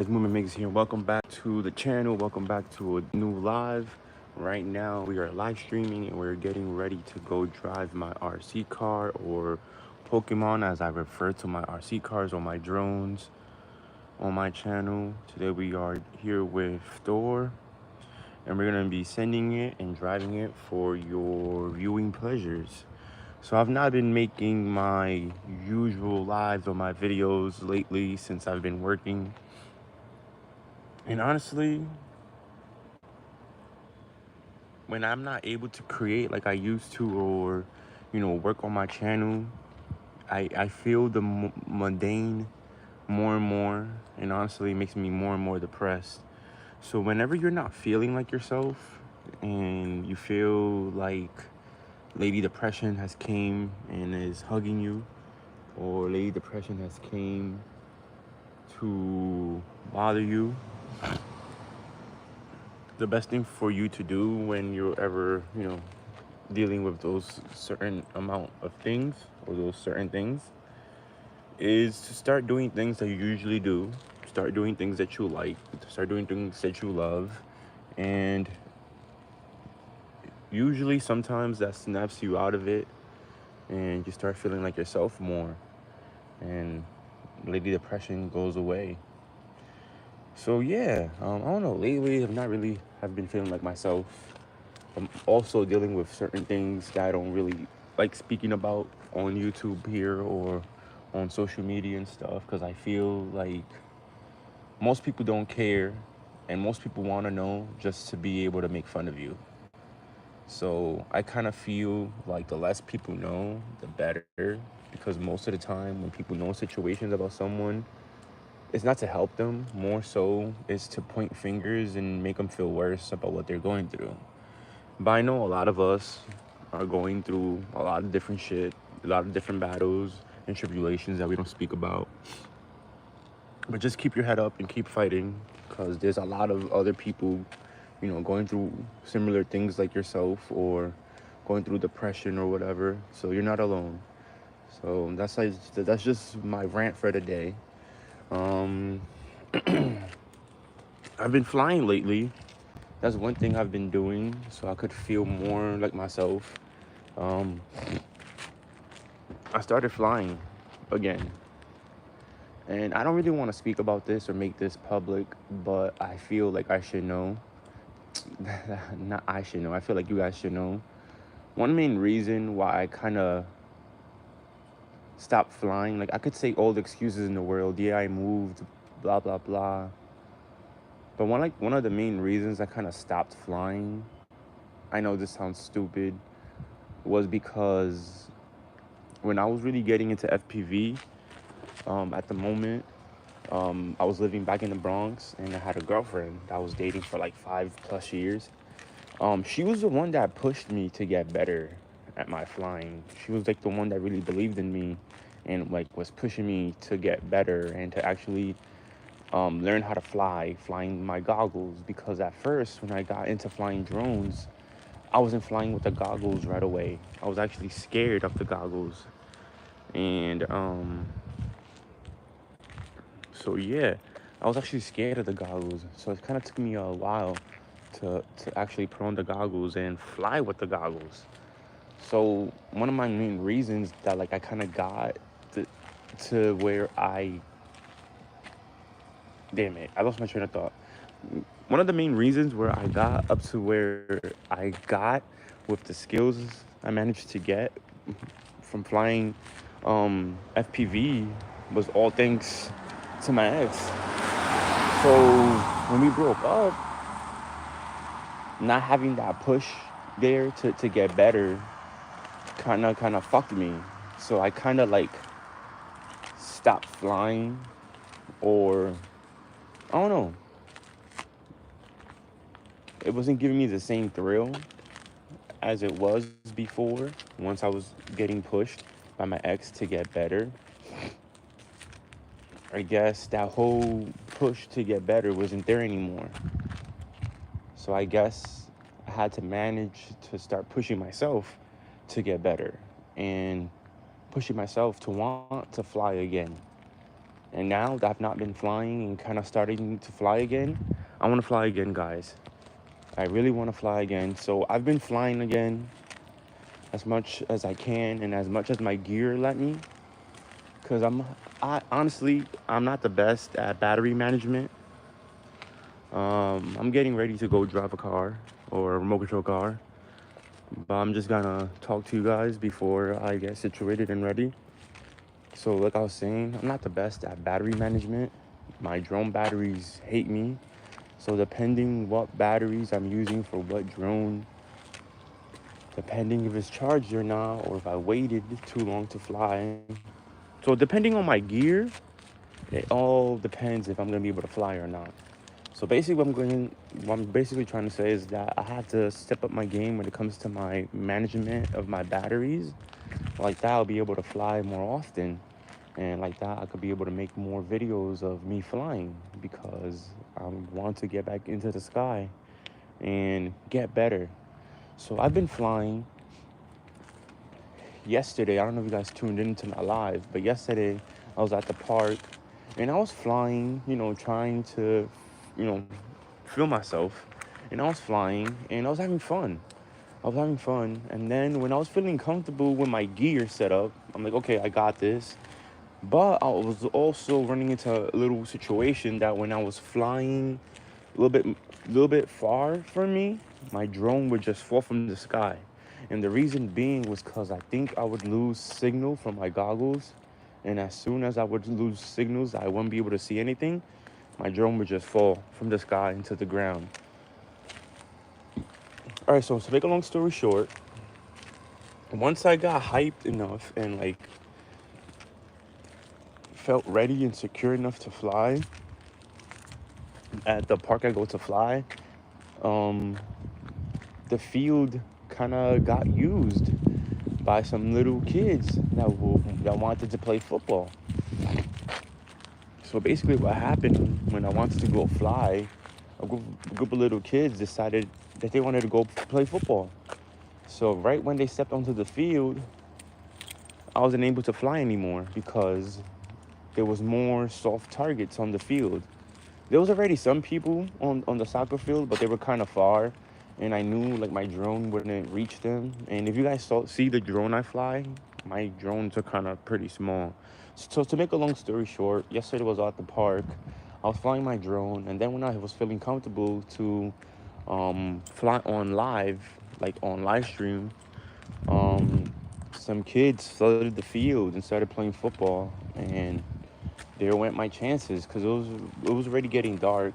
Movement Makes here. Welcome back to the channel. Welcome back to a new live. Right now, we are live streaming and we're getting ready to go drive my RC car or Pokemon, as I refer to my RC cars or my drones on my channel. Today, we are here with Thor and we're going to be sending it and driving it for your viewing pleasures. So I've not been making my usual lives or my videos lately since I've been working. And honestly, when I'm not able to create like I used to, or work on my channel, I feel the mundane more and more, and honestly it makes me more and more depressed. So whenever you're not feeling like yourself and you feel like lady depression has came and is hugging you, or lady depression has came to bother you, the best thing for you to do when you're ever dealing with those certain amount of things or those certain things is to start doing things that you usually do. Start doing things that you like. Start doing things that you love. And usually sometimes that snaps you out of it and you start feeling like yourself more. And lady depression goes away. So yeah, I don't know. Lately, I've not really have been feeling like myself. I'm also dealing with certain things that I don't really like speaking about on YouTube here or on social media and stuff, because I feel like most people don't care and most people want to know just to be able to make fun of you. So I kind of feel like the less people know, the better, because most of the time when people know situations about someone, it's not to help them, more so it's to point fingers and make them feel worse about what they're going through. But I know a lot of us are going through a lot of different shit, a lot of different battles and tribulations that we don't speak about. But just keep your head up and keep fighting, because there's a lot of other people, going through similar things like yourself, or going through depression or whatever. So you're not alone. So that's just my rant for the day. Um, I've been flying lately. That's one thing I've been doing so I could feel more like myself. Um, I started flying again. And I don't really want to speak about this or make this public, but I feel like I should know. Not I should know. I feel like you guys should know. One main reason why I kind of stopped flying, like I could say all the excuses in the world. Yeah, I moved, blah, blah, blah. But one of the main reasons I kind of stopped flying, I know this sounds stupid, was because when I was really getting into FPV, at the moment, I was living back in the Bronx and I had a girlfriend that I was dating for like 5+ years. She was the one that pushed me to get better at my flying. She was like the one that really believed in me and like was pushing me to get better and to actually learn how to flying my goggles. Because at first, when I got into flying drones, I wasn't flying with the goggles right away. I was actually scared of the goggles. And so yeah, I was actually scared of the goggles. So it kind of took me a while to actually put on the goggles and fly with the goggles. So one of my main reasons that like I kind of got to where damn it, I lost my train of thought. One of the main reasons where I got up to where I got with the skills I managed to get from flying FPV was all thanks to my ex. So when we broke up, not having that push there to get better kind of fucked me. So I kind of like stopped flying, or I don't know. It wasn't giving me the same thrill as it was before once I was getting pushed by my ex to get better. I guess that whole push to get better wasn't there anymore. So I guess I had to manage to start pushing myself to get better and pushing myself to want to fly again. And now that I've not been flying and kind of starting to fly again, I want to fly again, guys. I really want to fly again. So I've been flying again as much as I can and as much as my gear let me. Because I honestly, I'm not the best at battery management. I'm getting ready to go drive a car or a remote control car. But I'm just gonna talk to you guys before I get situated and ready. So like I was saying, I'm not the best at battery management. My drone batteries hate me. So depending what batteries I'm using for what drone, depending if it's charged or not, or if I waited too long to fly. So depending on my gear, it all depends if I'm gonna be able to fly or not. So basically what I'm basically trying to say is that I have to step up my game when it comes to my management of my batteries. Like that, I'll be able to fly more often. And like that, I could be able to make more videos of me flying because I want to get back into the sky and get better. So I've been flying yesterday. I don't know if you guys tuned into my live, but yesterday I was at the park and I was flying, trying to, you know, feel myself. And I was flying and I was having fun. And then when I was feeling comfortable with my gear set up, I'm like, okay, I got this. But I was also running into a little situation that when I was flying a little bit far from me, my drone would just fall from the sky. And the reason being was because I think I would lose signal from my goggles. And as soon as I would lose signals, I wouldn't be able to see anything. My drone would just fall from the sky into the ground. All right, so to make a long story short, once I got hyped enough and like felt ready and secure enough to fly at the park I go to fly, um, the field kind of got used by some little kids that wanted to play football. So basically, what happened when I wanted to go fly, a group of little kids decided that they wanted to go play football. So right when they stepped onto the field, I wasn't able to fly anymore because there was more soft targets on the field. There was already some people on the soccer field, but they were kind of far, and I knew like my drone wouldn't reach them. And if you guys see the drone I fly, my drones are kind of pretty small. So to make a long story short, yesterday was at the park. I was flying my drone, and then when I was feeling comfortable to fly on live, like on live stream, some kids flooded the field and started playing football, and there went my chances because it was already getting dark,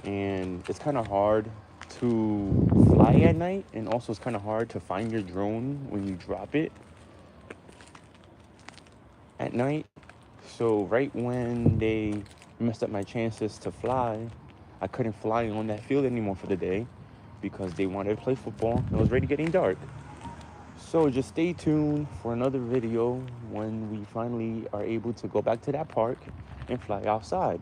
and it's kind of hard to fly at night, and also it's kind of hard to find your drone when you drop it at night. So right when they messed up my chances to fly, I couldn't fly on that field anymore for the day because they wanted to play football. It was already getting dark. So just stay tuned for another video when we finally are able to go back to that park and fly outside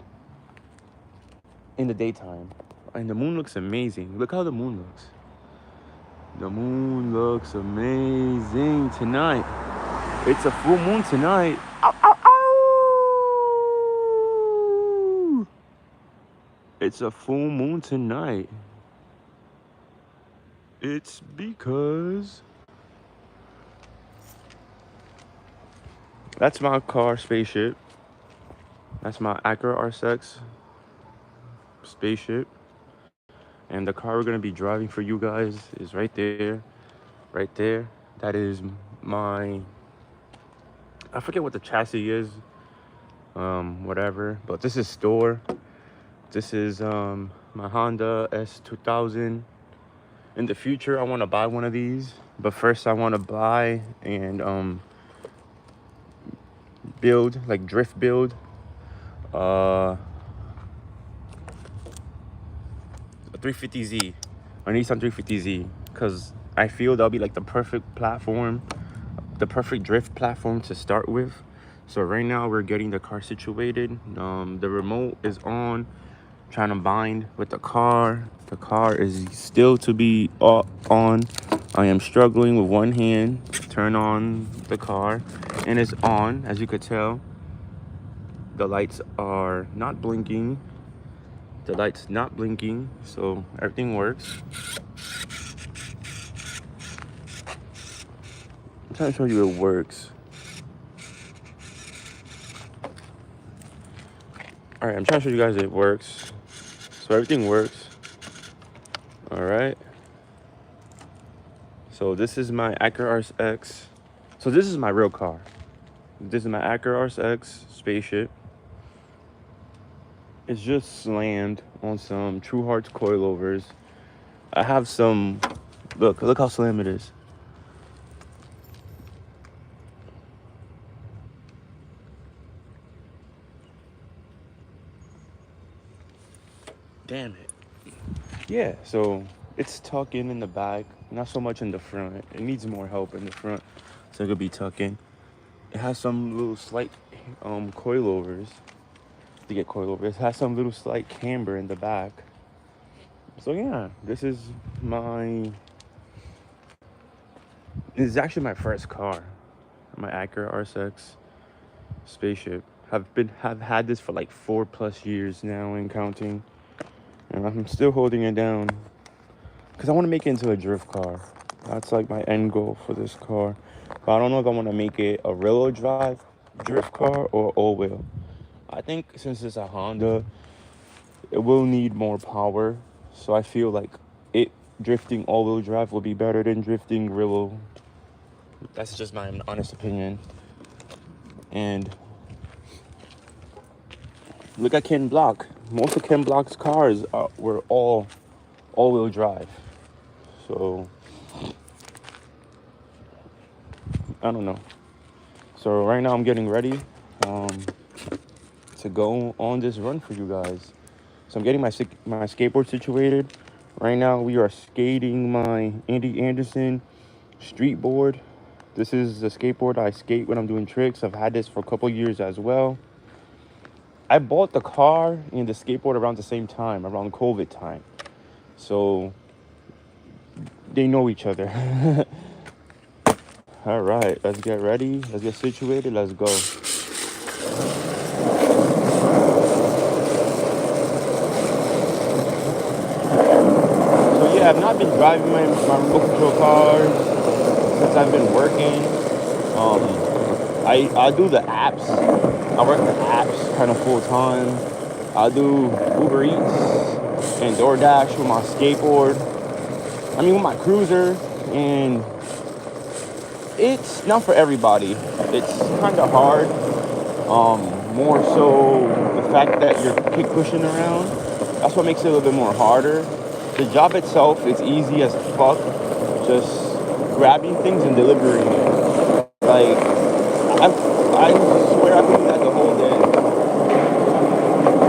in the daytime. And the moon looks amazing. Look how the moon looks. The moon looks amazing tonight. It's a full moon tonight. Ow, ow, ow! It's a full moon tonight. It's because that's my car spaceship. That's my Acura RSX spaceship. And the car we're gonna be driving for you guys is right there. Right there. That is my, I forget what the chassis is. Whatever. But this is Thor. This is my Honda S2000. In the future, I want to buy one of these. But first, I want to buy and build, like drift build, a 350Z, a Nissan 350Z, because I feel that'll be like the perfect platform, the perfect drift platform to start with. So right now we're getting the car situated. The remote is on, trying to bind with the car. The car is still to be on. I am struggling with one hand, turn on the car, and it's on, as you could tell. The lights are not blinking. The light's not blinking, so everything works. I'm trying to show you it works. All right, I'm trying to show you guys it works. So everything works. All right. So this is my Acura RSX. So this is my real car. This is my Acura RSX spaceship. It's just slammed on some True Hearts coilovers. I have some, look how slim it is. Damn it. Yeah, so it's tucking in the back, not so much in the front. It needs more help in the front, so it could be tucking. It has some little slight coilovers. To get coilovers, it has some little slight camber in the back. So yeah, this is actually my first car, my Acura RSX spaceship. Have had this for like 4+ years now and counting, and I'm still holding it down because I want to make it into a drift car. That's like my end goal for this car. But I don't know if I want to make it a rear-wheel drive drift car or all-wheel. I think since it's a Honda, it will need more power. So I feel like it drifting all-wheel drive will be better than drifting rear-wheel. That's just my honest opinion. And look at Ken Block. Most of Ken Block's cars were all-wheel drive. So I don't know. So right now I'm getting ready to go on this run for you guys. So I'm getting my skateboard situated. Right now we are skating my Andy Anderson street board. This is the skateboard I skate when I'm doing tricks. I've had this for a couple years as well. I bought the car and the skateboard around the same time, around COVID time. So they know each other. All right, let's get ready. Let's get situated. Let's go. So yeah, I've not been driving my remote control cars since I've been working. I do the apps. I work the apps kind of full time. I do Uber Eats and DoorDash with my skateboard. I mean with my cruiser, and it's not for everybody. It's kind of hard. More so the fact that you're kick pushing around. That's what makes it a little bit more harder. The job itself is easy as fuck. Just grabbing things and delivering it. Like I swear I could do that the whole day.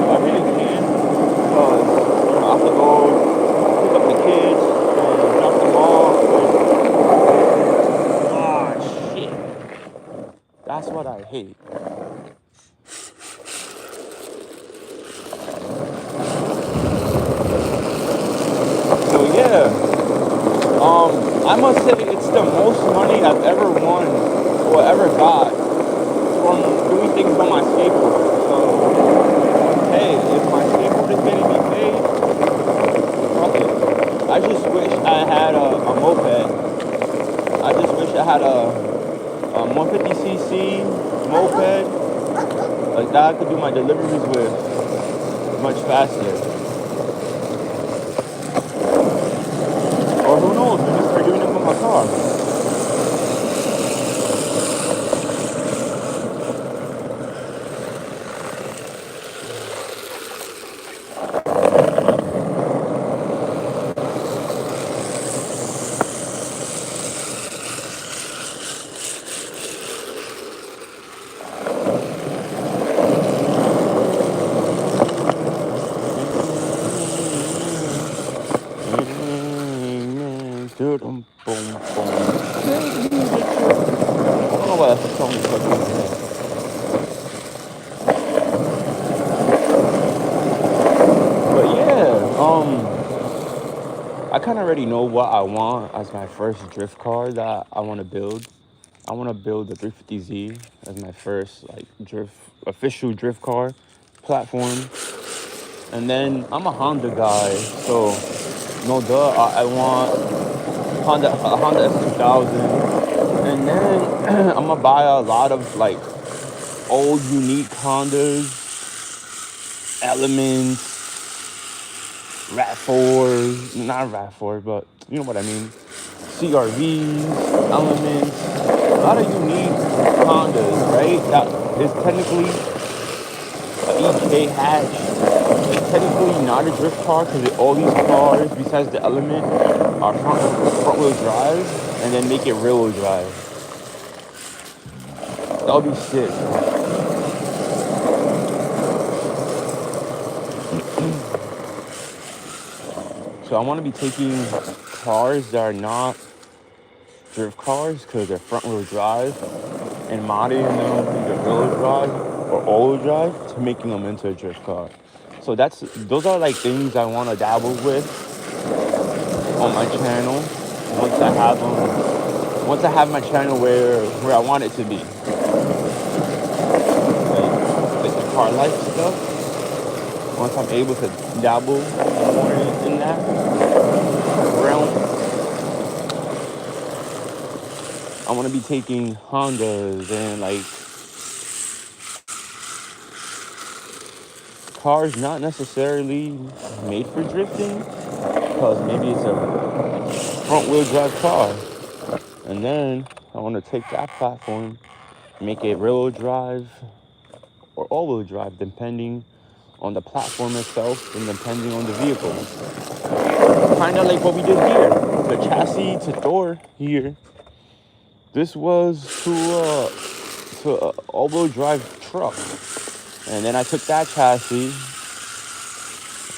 I really can, because I have to go pick up the kids and drop them off. And, shit. That's what I hate. So yeah, I must say it's the most money I've ever won or ever got from doing things on my skateboard. So hey, if my skateboard is getting me paid, fuck it. I just wish I had a moped. I just wish I had a 150cc moped like that I could do my deliveries with much faster. Or who knows, maybe start doing it with my car. I don't know why that's a song stuck in my head. But yeah, I kind of already know what I want as my first drift car that I want to build. I want to build the 350Z as my first like official drift car platform. And then I'm a Honda guy, so no duh, I want a Honda S2000. And then I'm gonna buy a lot of like old unique Hondas, Elements, RAV4, not RAV4, but you know what I mean. CRVs, Elements, a lot of unique Hondas, right? That is technically an EK hatch. It's technically not a drift car because all these cars, besides the Element, are front wheel drive, and then make it rear wheel drive. That would be sick. So I want to be taking cars that are not drift cars because they're front wheel drive and modding them either rear wheel drive or all wheel drive to making them into a drift car. So those are like things I want to dabble with on my channel once I have my channel where I want it to be. Like the car life stuff. Once I'm able to dabble more in that realm, I want to be taking Hondas and like cars not necessarily made for drifting, because maybe it's a front wheel drive car. And then I want to take that platform, make it rear wheel drive or all wheel drive, depending on the platform itself and depending on the vehicle. Kind of like what we did here. The chassis to Thor here. This was to a all-wheel drive truck. And then I took that chassis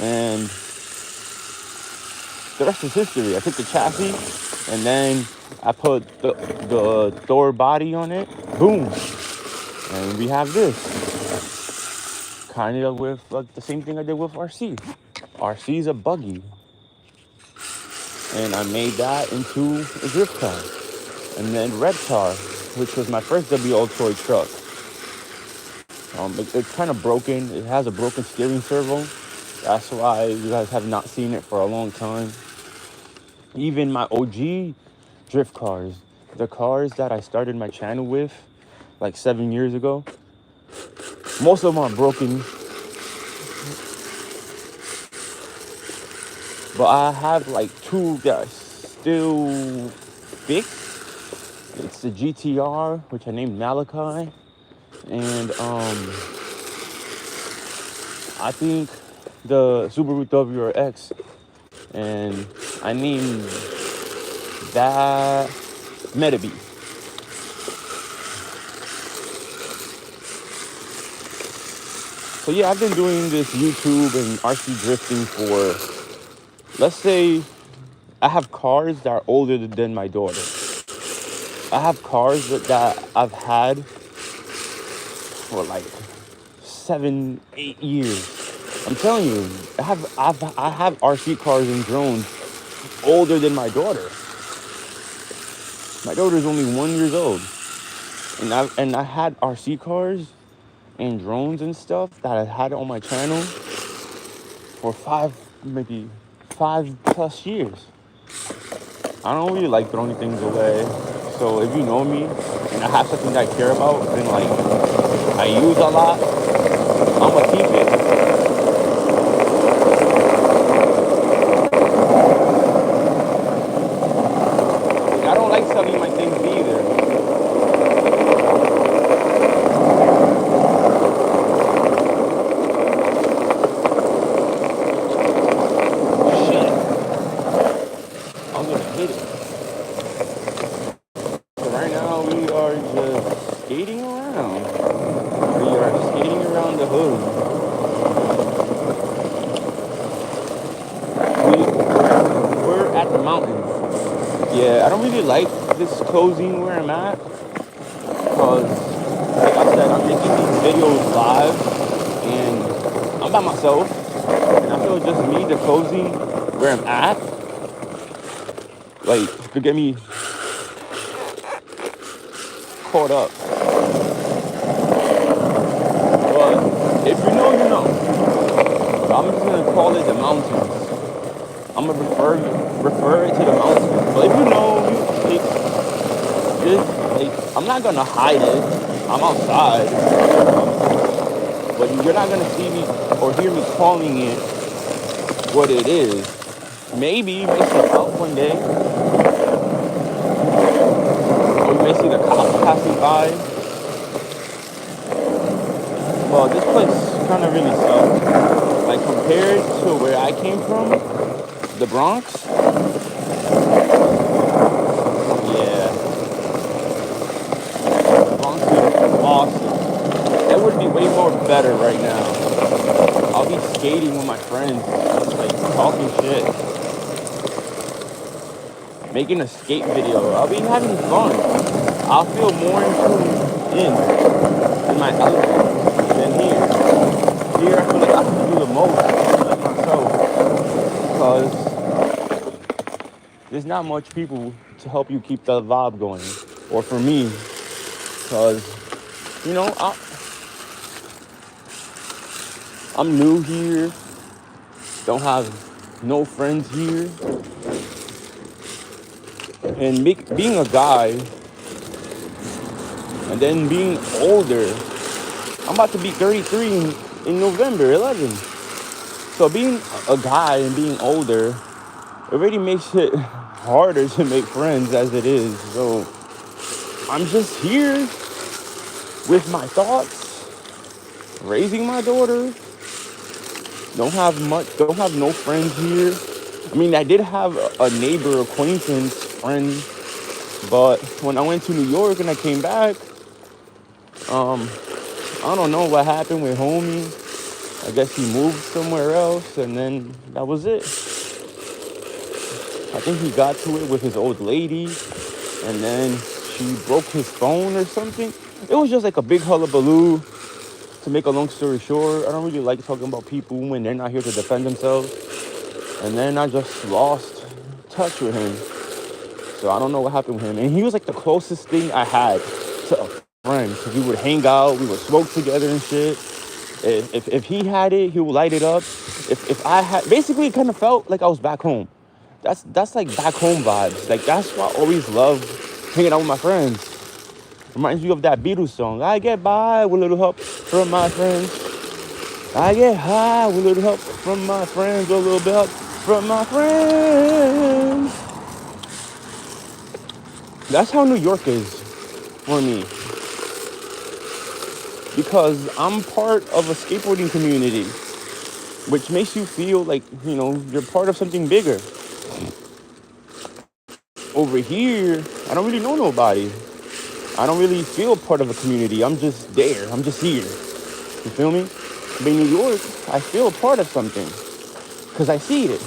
and the rest is history. I took the chassis and then I put the Thor body on it. Boom. And we have this. Kind of with like the same thing I did with RC. RC is a buggy. And I made that into a drift car. And then Reptar, which was my first WO toy truck. It's kind of broken. It has a broken steering servo. That's why you guys have not seen it for a long time. Even my OG drift cars, the cars that I started my channel with like 7 years ago, most of them are broken. But I have like two that are still fixed. It's the GTR, which I named Malachi. And I think the Subaru WRX. And I named that Metabee. So yeah, I've been doing this YouTube and RC drifting for, let's say, I have cars that are older than my daughter. I have cars that I've had for like 7-8 years. I'm telling you, I have RC cars and drones older than my daughter. My daughter's only 1 year old, and I had RC cars and drones and stuff that I had on my channel for maybe 5+ years. I don't really like throwing things away. So if you know me and I have something that I care about and like I use a lot, I'm gonna keep it. I don't like selling my things either. Like this closing where I'm at, because like I said, I'm making these videos live and I'm by myself, and I feel just me, the closing where I'm at, like could get me caught up. But if you know, you know. But I'm just gonna call it the mountains. I'm gonna refer it to the mountains. But if you know, I'm not gonna hide it. I'm outside, but you're not gonna see me or hear me calling it what it is. Maybe you may step out one day, or you may see the cops passing by. Well, this place kind of really sucks. Like compared to where I came from, the Bronx. Yeah, the Bronx is awesome. That would be way more better right now. I'll be skating with my friends, like talking shit, making a skate video. I'll be having fun. I'll feel more in my element than here. Here I feel like I have to do the most, like myself, because there's not much people to help you keep the vibe going. Or for me, because, you know, I'm new here, don't have no friends here. And being a guy, and then being older, I'm about to be 33 in November 11th. So being a guy and being older, it already makes it harder to make friends as it is. So I'm just here with my thoughts, raising my daughter. Don't have no friends here. I mean, I did have a neighbor, acquaintance, friend, but when I went to New York and I came back, I don't know what happened with homie. I guess he moved somewhere else, and then that was it. I think he got to it with his old lady, and then she broke his phone or something. It was just like a big hullabaloo. To make a long story short, I don't really like talking about people when they're not here to defend themselves. And then I just lost touch with him. So I don't know what happened with him. And he was like the closest thing I had to a friend. Because we would hang out, we would smoke together and shit. If he had it, he would light it up. If I had, basically it kind of felt like I was back home. That's like back home vibes. Like that's why I always love hanging out with my friends. Reminds you of that Beatles song. I get by with a little help from my friends. I get high with a little help from my friends. A little bit help from my friends. That's how New York is for me. Because I'm part of a skateboarding community, which makes you feel like, you know, you're part of something bigger. Over here, I don't really know nobody. I don't really feel part of a community. I'm just there. I'm just here. You feel me? But in New York, I feel a part of something. Because I see it.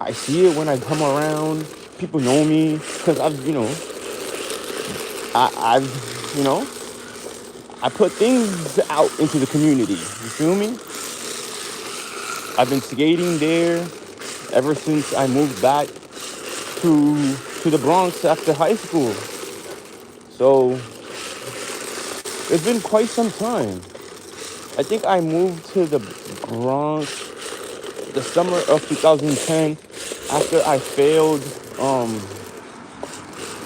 I see it when I come around. People know me. Because I've I put things out into the community. You feel me? I've been skating there ever since I moved back to the Bronx after high school. So it's been quite some time. I think I moved to the Bronx the summer of 2010 after I failed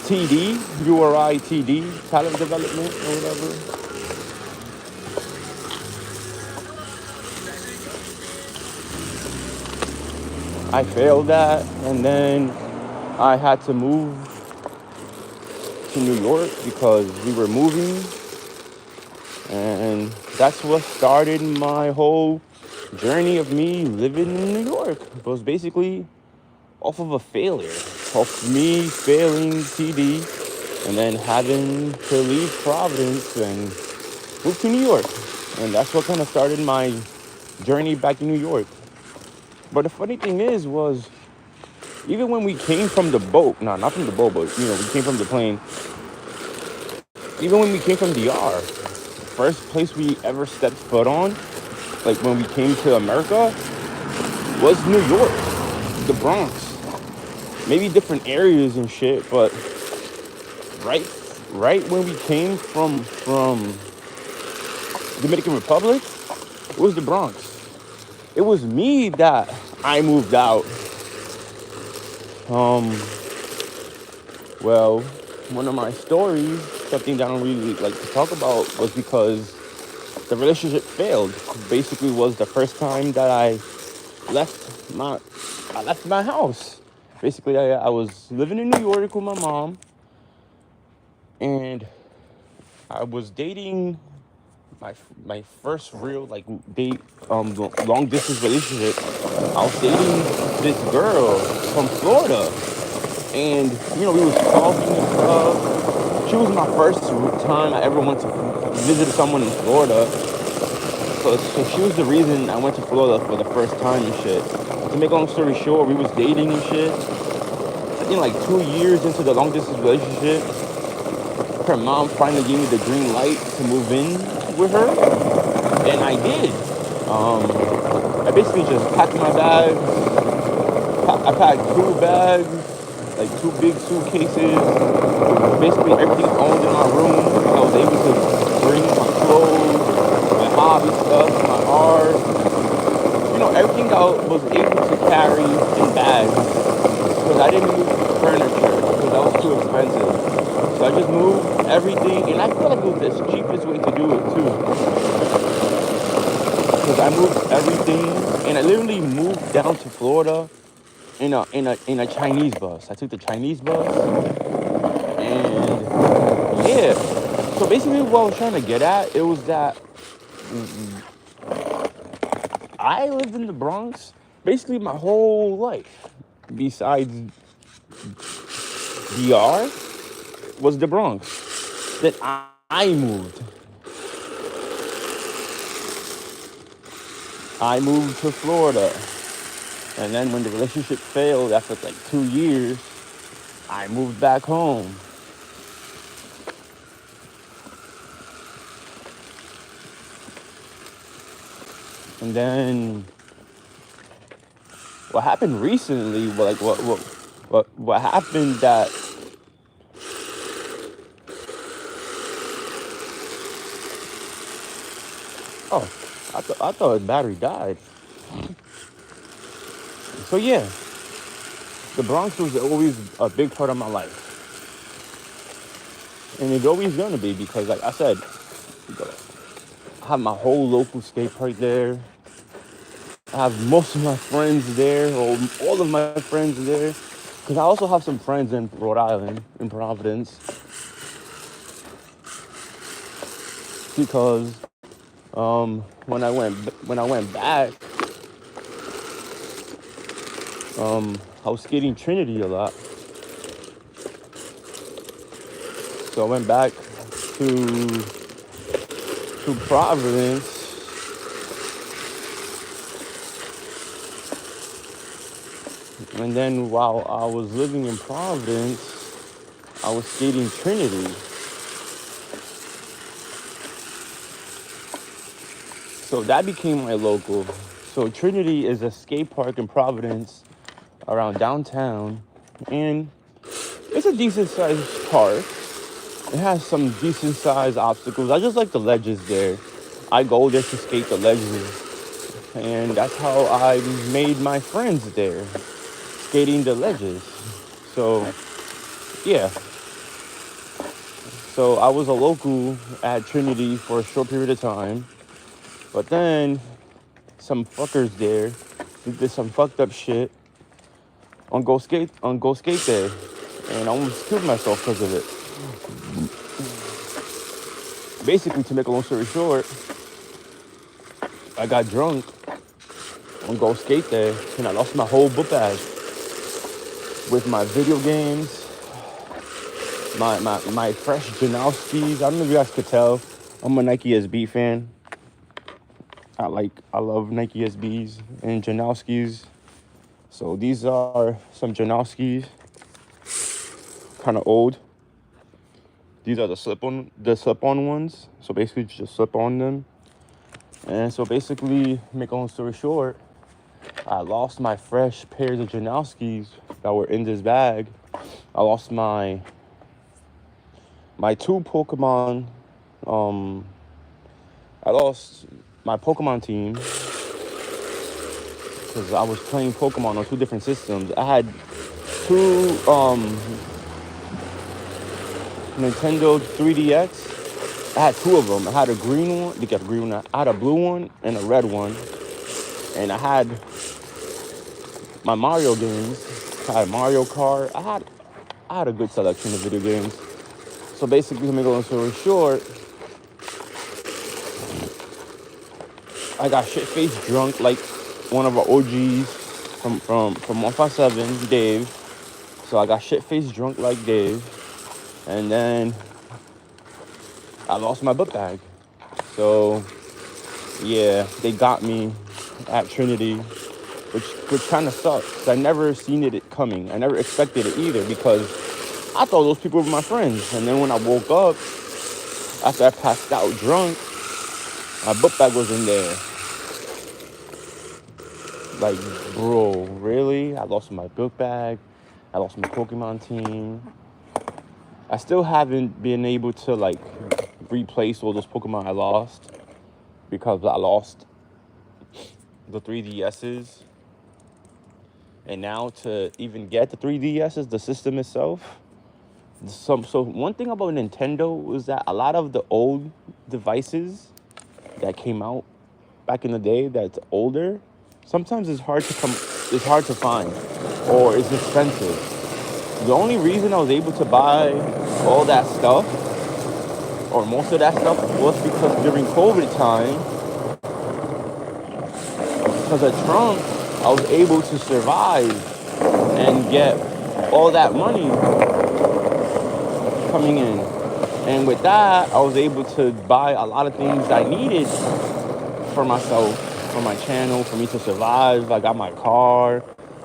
TD, URI TD, talent development or whatever. I failed that, and then I had to move to New York because we were moving, and that's what started my whole journey of me living in New York. It was basically off of a failure, of me failing TD, and then having to leave Providence and move to New York. And that's what kind of started my journey back to New York. But the funny thing was even when we came from the boat, not from the boat, but we came from the plane. Even when we came from DR, first place we ever stepped foot on, like when we came to America, was New York, the Bronx. Maybe different areas and shit, but right right when we came from Dominican Republic, it was the Bronx. It was me that I moved out. Um, well, one of my stories, something that I don't really like to talk about, was because the relationship failed. Basically, was the first time that left my I left my house. Basically, I was living in New York with my mom, and I was dating my first real like date long distance relationship. I was dating this girl from Florida, and we was talking and stuff. She was my first time I ever went to visit someone in Florida. So she was the reason I went to Florida for the first time and shit. To make a long story short, we was dating and shit. I think like 2 years into the long distance relationship, her mom finally gave me the green light to move in with her, and I did. I basically just packed my bags. I packed 2 bags, like 2 big suitcases. Basically, everything owned in my room. I was able to bring my clothes, my hobby stuff, my art. Everything I was able to carry in bags because I didn't move furniture because that was too expensive. So I just moved everything, and I feel like it was the cheapest way to do it too. Because I moved everything, and I literally moved down to Florida in a Chinese bus. I took the Chinese bus, and yeah. So basically, what I was trying to get at, it was that I lived in the Bronx basically my whole life. Besides DR was the Bronx. Then I moved. I moved to Florida. And then when the relationship failed after like 2 years, I moved back home. And then what happened recently, like what happened that oh, I thought his battery died. So yeah, the Bronx was always a big part of my life. And it's always gonna be because like I said, I have my whole local skate park there. I have most of my friends there, or all of my friends there. Because I also have some friends in Rhode Island, in Providence. Because when I went back, I was skating Trinity a lot. So I went back to Providence. And then while I was living in Providence, I was skating Trinity. So that became my local. So Trinity is a skate park in Providence around downtown. And it's a decent sized park. It has some decent sized obstacles. I just like the ledges there. I go there to skate the ledges. And that's how I made my friends there, skating the ledges. So, yeah. So I was a local at Trinity for a short period of time. But then some fuckers there did some fucked up shit on Go Skate Day. And I almost killed myself because of it. Basically, to make a long story short, I got drunk on Go Skate Day and I lost my whole book bag with my video games, my fresh Janowskis. I don't know if you guys could tell, I'm a Nike SB fan. I love Nike SBs and Janowskis. So these are some Janowskis, kind of old. These are the slip-on ones. So basically, just slip on them. And so basically, make a long story short, I lost my fresh pairs of Janowskis that were in this bag. I lost my my two Pokemon, um, I lost my Pokemon team because I was playing Pokemon on two different systems. I had two Nintendo 3DX. I had two of them. I had a green one. They got a green one. I had a blue one and a red one. And I had my Mario games. I had Mario Kart. I had a good selection of video games. So basically, to make a long story short, I got shit-faced drunk like one of our OGs from 157, Dave. So I got shit-faced drunk like Dave. And then I lost my book bag. So yeah, they got me at Trinity, which kind of sucks. I never seen it coming. I never expected it either because I thought those people were my friends. And then when I woke up after I passed out drunk, my book bag was in there. Like, bro, really? I lost my book bag. I lost my Pokemon team. I still haven't been able to like replace all those Pokemon I lost because I lost the 3DSs. And now to even get the 3DSs, the system itself. So one thing about Nintendo was that a lot of the old devices that came out back in the day that's older, sometimes it's hard to find or it's expensive. The only reason I was able to buy all that stuff or most of that stuff was because during COVID time, because of Trump, I was able to survive and get all that money coming in. And with that, I was able to buy a lot of things I needed for myself, for my channel, for me to survive. I got my car,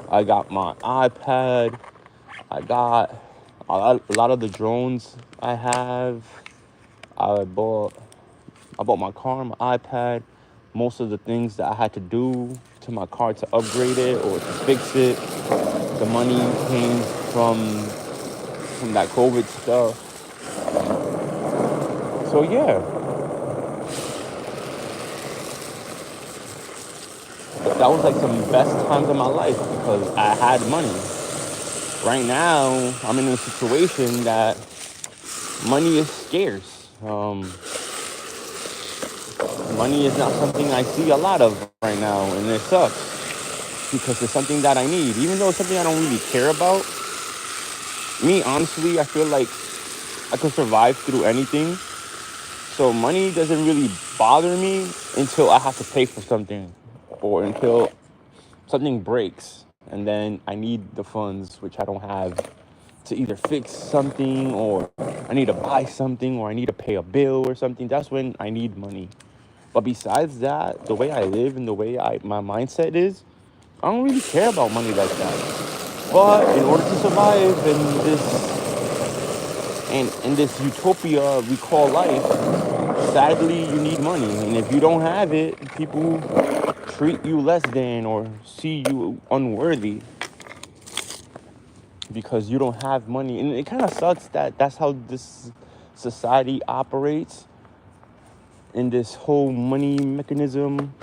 I got my iPad, I got a lot of the drones I have. I bought my car, my iPad, most of the things that I had to do to my car to upgrade it or to fix it. The money came from that COVID stuff. So yeah, that was like some best times of my life because I had money. Right now, I'm in a situation that money is scarce. Money is not something I see a lot of right now, and it sucks because it's something that I need. Even though it's something I don't really care about, me, honestly, I feel like I can survive through anything. So money doesn't really bother me until I have to pay for something or until something breaks and then I need the funds, which I don't have, to either fix something or I need to buy something or I need to pay a bill or something. That's when I need money. But besides that, the way I live and the way my mindset is, I don't really care about money like that. But in order to survive in this utopia we call life, sadly you need money. And if you don't have it, people treat you less than or see you unworthy because you don't have money. And it kind of sucks that that's how this society operates in this whole money mechanism.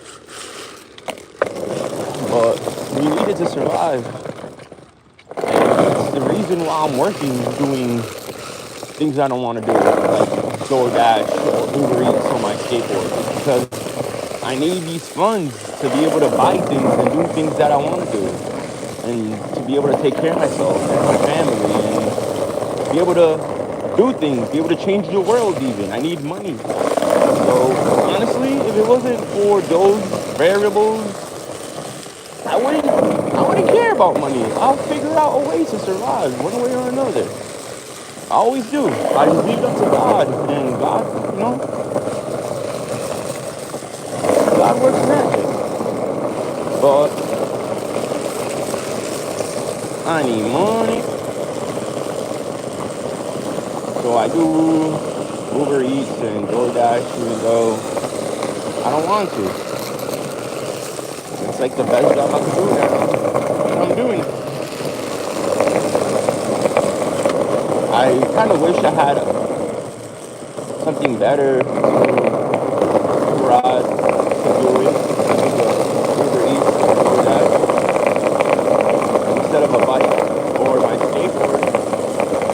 But we need it to survive. And it's the reason why I'm working, doing things I don't want to do, like DoorDash or Uber Eats on my skateboard, because I need these funds to be able to buy things and do things that I want to do, and to be able to take care of myself and my family, and be able to do things, be able to change the world even. I need money. So honestly, if it wasn't for those variables, I wouldn't care about money. I'll figure out a way to survive one way or another. I always do. I just leave it up to God, and God, God works magic. But I need money, so I do Uber Eats and DoorDash, even though I don't want to. It's like the best job I can do now, and I'm doing it. I kind of wish I had something better ride to do it. Maybe the Uber Eats or that instead of a bike or my skateboard.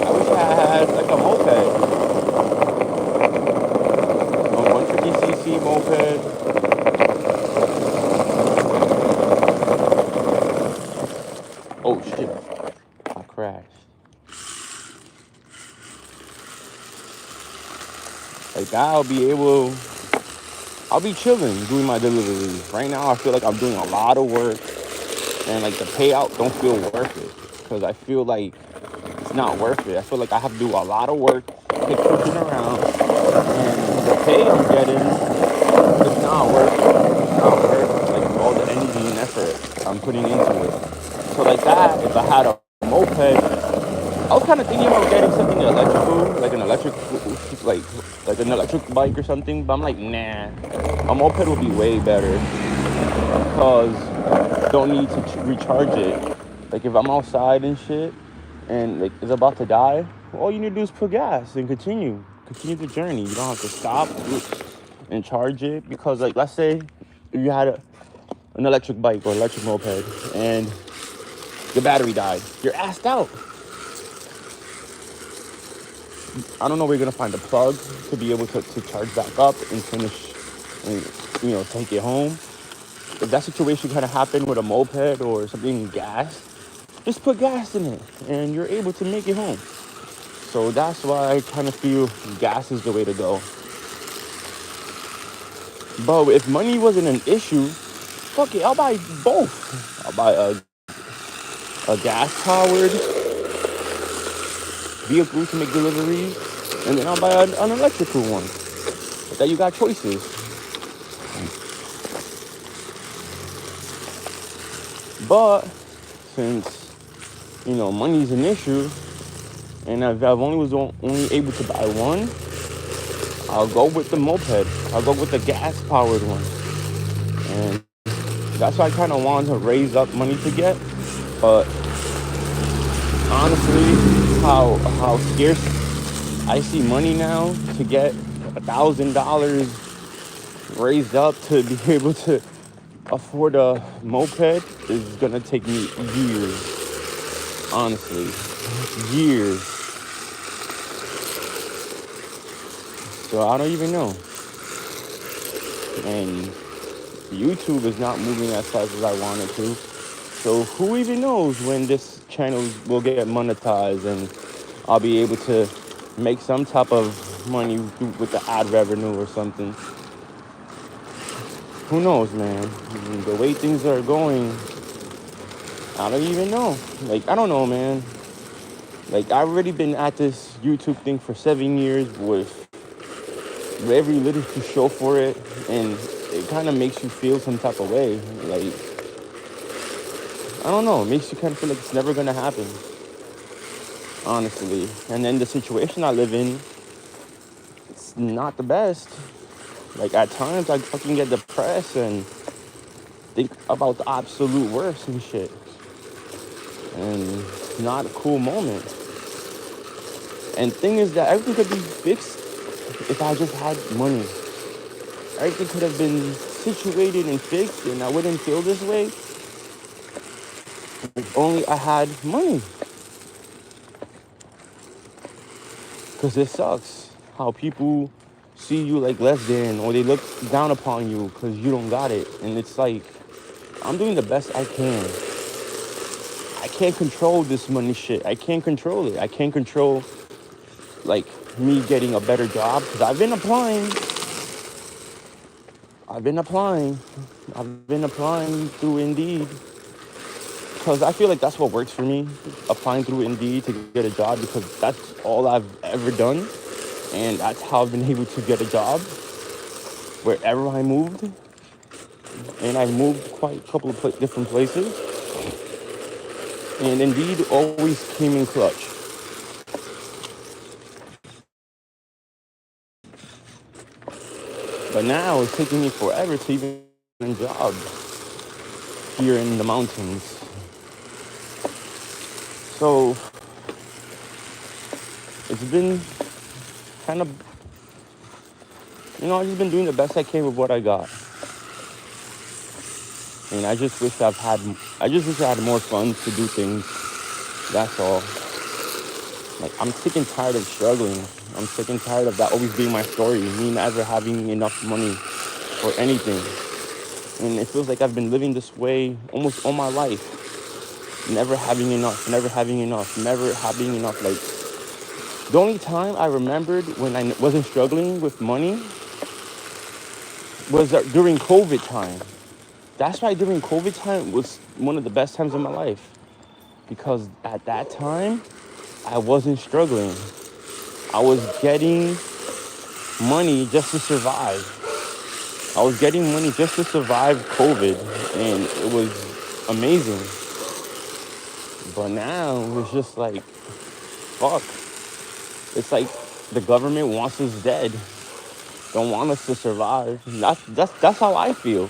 I wish I had like a moped, a 150cc moped. Oh shit, I crashed. Like I'll be chilling doing my deliveries. Right now I feel like I'm doing a lot of work and like the payout don't feel worth it. Cause I feel like it's not worth it. I feel like I have to do a lot of work, keep pushing around, and the pay I'm getting is not worth it. It's not worth like all the energy and effort I'm putting into it. So like that, if I had a moped, I was kind of thinking about getting something electrical, like an electric bike or something. But I'm like, nah, a moped would be way better because don't need to recharge it. Like if I'm outside and shit, and like it's about to die, all you need to do is put gas and continue the journey. You don't have to stop and charge it because, like, let's say you had an electric bike or electric moped and the battery died, you're assed out. I don't know where you're gonna find a plug to be able to charge back up and finish, and, take it home. If that situation kind of happened with a moped or something gas, just put gas in it and you're able to make it home. So that's why I kind of feel gas is the way to go. But if money wasn't an issue, fuck it, I'll buy both. I'll buy a gas-powered vehicle to make deliveries, and then I'll buy an electrical one. But that you got choices. But since money's an issue, and I've only able to buy one, I'll go with the moped. I'll go with the gas-powered one, and that's what I kind of want to raise up money to get. But honestly, how scarce I see money now to get $1,000 raised up to be able to afford a moped is gonna take me years. Honestly, years. So I don't even know. And YouTube is not moving as fast as I want it to. So who even knows when this channel will get monetized and I'll be able to make some type of money with the ad revenue or something. Who knows, man? The way things are going, I don't even know. Like, I don't know, man. Like, I've already been at this YouTube thing for 7 years with every little to show for it, and it kind of makes you feel some type of way. Like, I don't know. It makes you kind of feel like it's never going to happen, honestly. And then the situation I live in, it's not the best. Like, at times, I fucking get depressed and think about the absolute worst and shit. And it's not a cool moment. And thing is that everything could be fixed if I just had money. Everything could have been situated and fixed and I wouldn't feel this way if only I had money. Because it sucks how people see you like less than, or they look down upon you because you don't got it. And it's like, I'm doing the best I can. I can't control this money shit. I can't control it. I can't control like me getting a better job because I've been applying through Indeed because I feel like that's what works for me, applying through Indeed to get a job, because that's all I've ever done, and that's how I've been able to get a job wherever I moved. And I moved quite a couple of different places, and Indeed always came in clutch. But now it's taking me forever to even get a job here in the mountains. So it's been kind of I just been doing the best I can with what I got. And I just wish I had more funds to do things. That's all. Like, I'm sick and tired of struggling. I'm sick and tired of that always being my story. Me never having enough money for anything. And it feels like I've been living this way almost all my life. Never having enough, never having enough, never having enough. Like, the only time I remembered when I wasn't struggling with money was during COVID time. That's why during COVID time was one of the best times of my life. Because at that time, I wasn't struggling. I was getting money just to survive. I was getting money just to survive COVID, and it was amazing. But now it's just like, fuck. It's like the government wants us dead. Don't want us to survive. That's how I feel.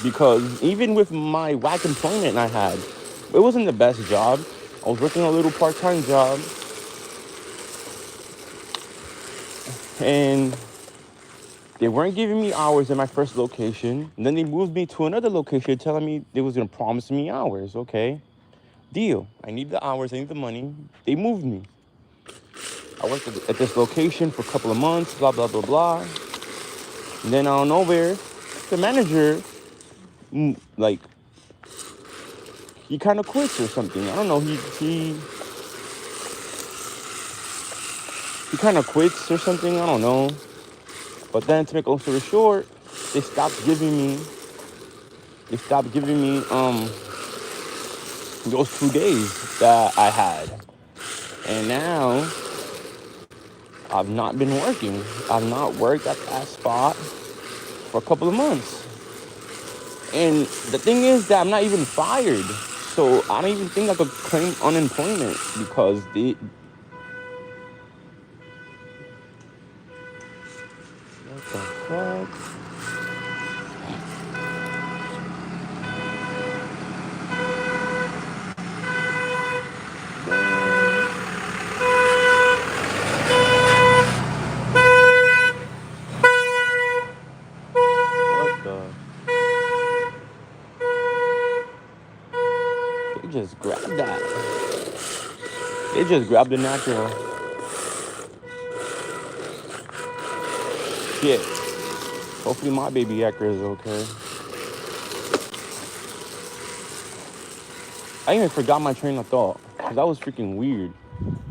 Because even with my whack employment I had, it wasn't the best job. I was working a little part-time job, and they weren't giving me hours in my first location. And then they moved me to another location telling me they was going to promise me hours. Okay, deal. I need the hours. I need the money. They moved me. I worked at this location for a couple of months, blah, blah, blah, blah. And then out of nowhere, the manager, like, he kind of quits or something. I don't know. He kind of quits or something. I don't know. But then to make a long story short, they stopped giving me those 2 days that I had. And now I've not been working. I've not worked at that spot for a couple of months. And the thing is that I'm not even fired. So I don't even think I could claim unemployment because what the fuck? They just grabbed that. They just grabbed the natural. Shit. Hopefully my baby Acura is okay. I even forgot my train of thought. Because that was freaking weird.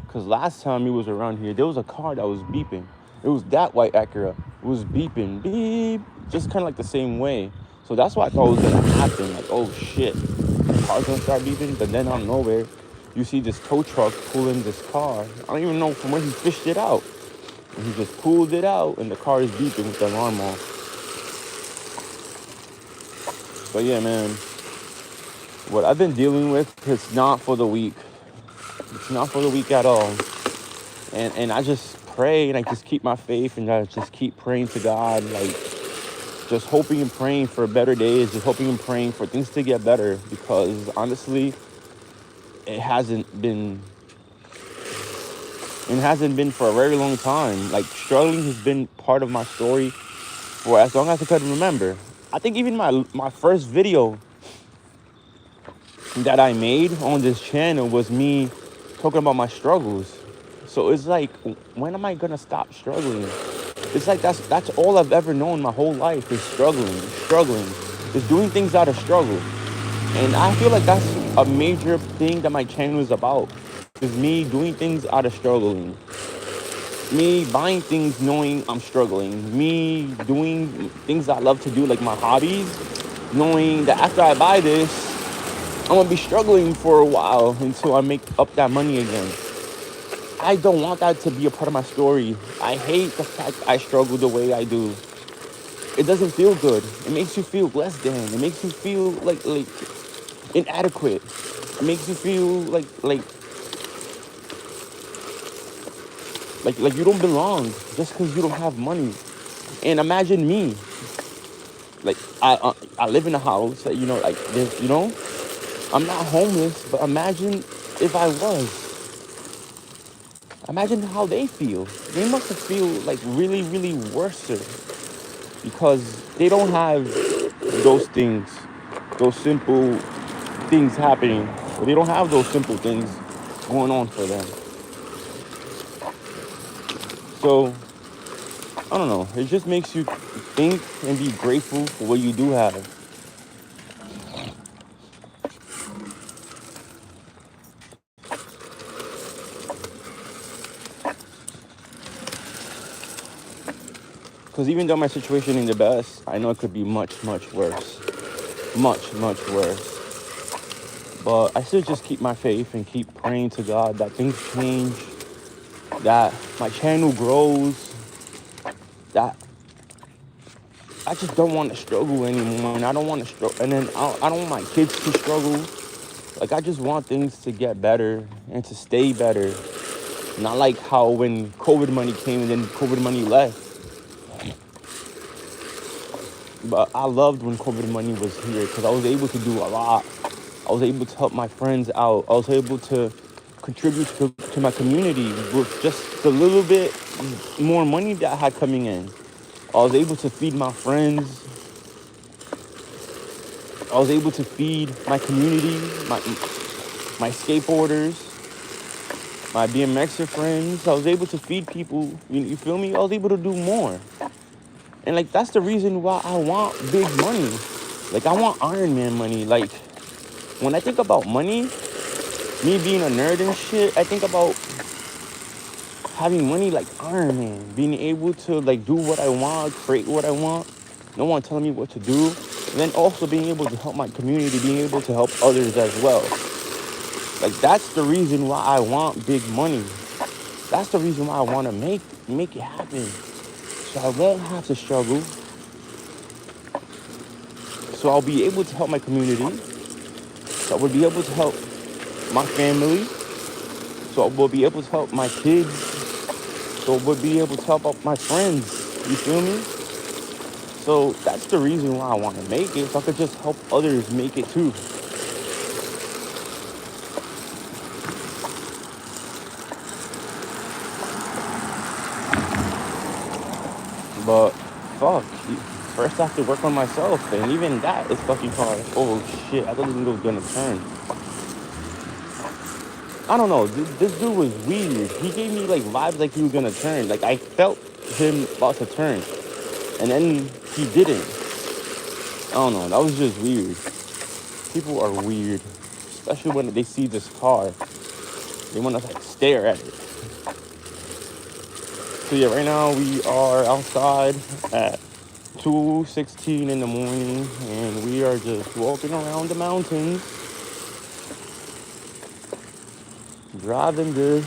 Because last time he was around here, there was a car that was beeping. It was that white Acura. It was beeping. Beep. Just kind of like the same way. So that's why I thought it was going to happen. Like, oh shit. The car's going to start beeping. But then out of nowhere, you see this tow truck pulling this car. I don't even know from where he fished it out. And he just pulled it out, and the car is beeping with the alarm off. But yeah, man. What I've been dealing with is not for the weak. It's not for the weak at all. And I just pray, and I just keep my faith, and I just keep praying to God, like, just hoping and praying for better days, just hoping and praying for things to get better, because honestly, it hasn't been for a very long time. Like, struggling has been part of my story for as long as I can remember. I think even my first video that I made on this channel was me talking about my struggles. So it's like, when am I gonna stop struggling? It's like that's all I've ever known my whole life is struggling, is doing things out of struggle. And I feel like that's a major thing that my channel is about, is me doing things out of struggling. Me buying things knowing I'm struggling. Me doing things I love to do, like my hobbies, knowing that after I buy this, I'm gonna be struggling for a while until I make up that money again. I don't want that to be a part of my story. I hate the fact I struggle the way I do. It doesn't feel good. It makes you feel less than. It makes you feel like inadequate. It makes you feel like you don't belong just because you don't have money. And imagine me. Like, I live in a house that, like this, I'm not homeless, but imagine if I was. Imagine how they feel. They must have feel like really, really worse because they don't have those things, those simple things happening. Or they don't have those simple things going on for them. So I don't know. It just makes you think and be grateful for what you do have. Because even though my situation ain't the best, I know it could be much, much worse. Much, much worse. But I still just keep my faith and keep praying to God that things change, that my channel grows, that I just don't want to struggle anymore. And I don't want to struggle. And then I don't want my kids to struggle. Like, I just want things to get better and to stay better. Not like how when COVID money came and then COVID money left. But I loved when COVID money was here because I was able to do a lot. I was able to help my friends out. I was able to contribute to my community with just a little bit more money that I had coming in. I was able to feed my friends. I was able to feed my community, my skateboarders, my BMXer friends. I was able to feed people. You feel me? I was able to do more. And like, that's the reason why I want big money. Like, I want Iron Man money. Like, when I think about money, me being a nerd and shit, I think about having money like Iron Man, being able to like do what I want, create what I want, no one telling me what to do, and then also being able to help my community, being able to help others as well. Like, that's the reason why I want big money. That's the reason why I want to make it happen. So I won't have to struggle. So I'll be able to help my community. So I will be able to help my family. So I will be able to help my kids. So I will be able to help out my friends. You feel me? So that's the reason why I want to make it. So I could just help others make it too. But fuck, first I have to work on myself, and even that is fucking hard. Oh shit, I thought this nigga was gonna turn. I don't know, this dude was weird. He gave me like vibes like he was gonna turn. Like, I felt him about to turn, and then he didn't. I don't know, that was just weird. People are weird, especially when they see this car. They want to like stare at it. So yeah, right now we are outside at 2:16 in the morning, and we are just walking around the mountains, driving this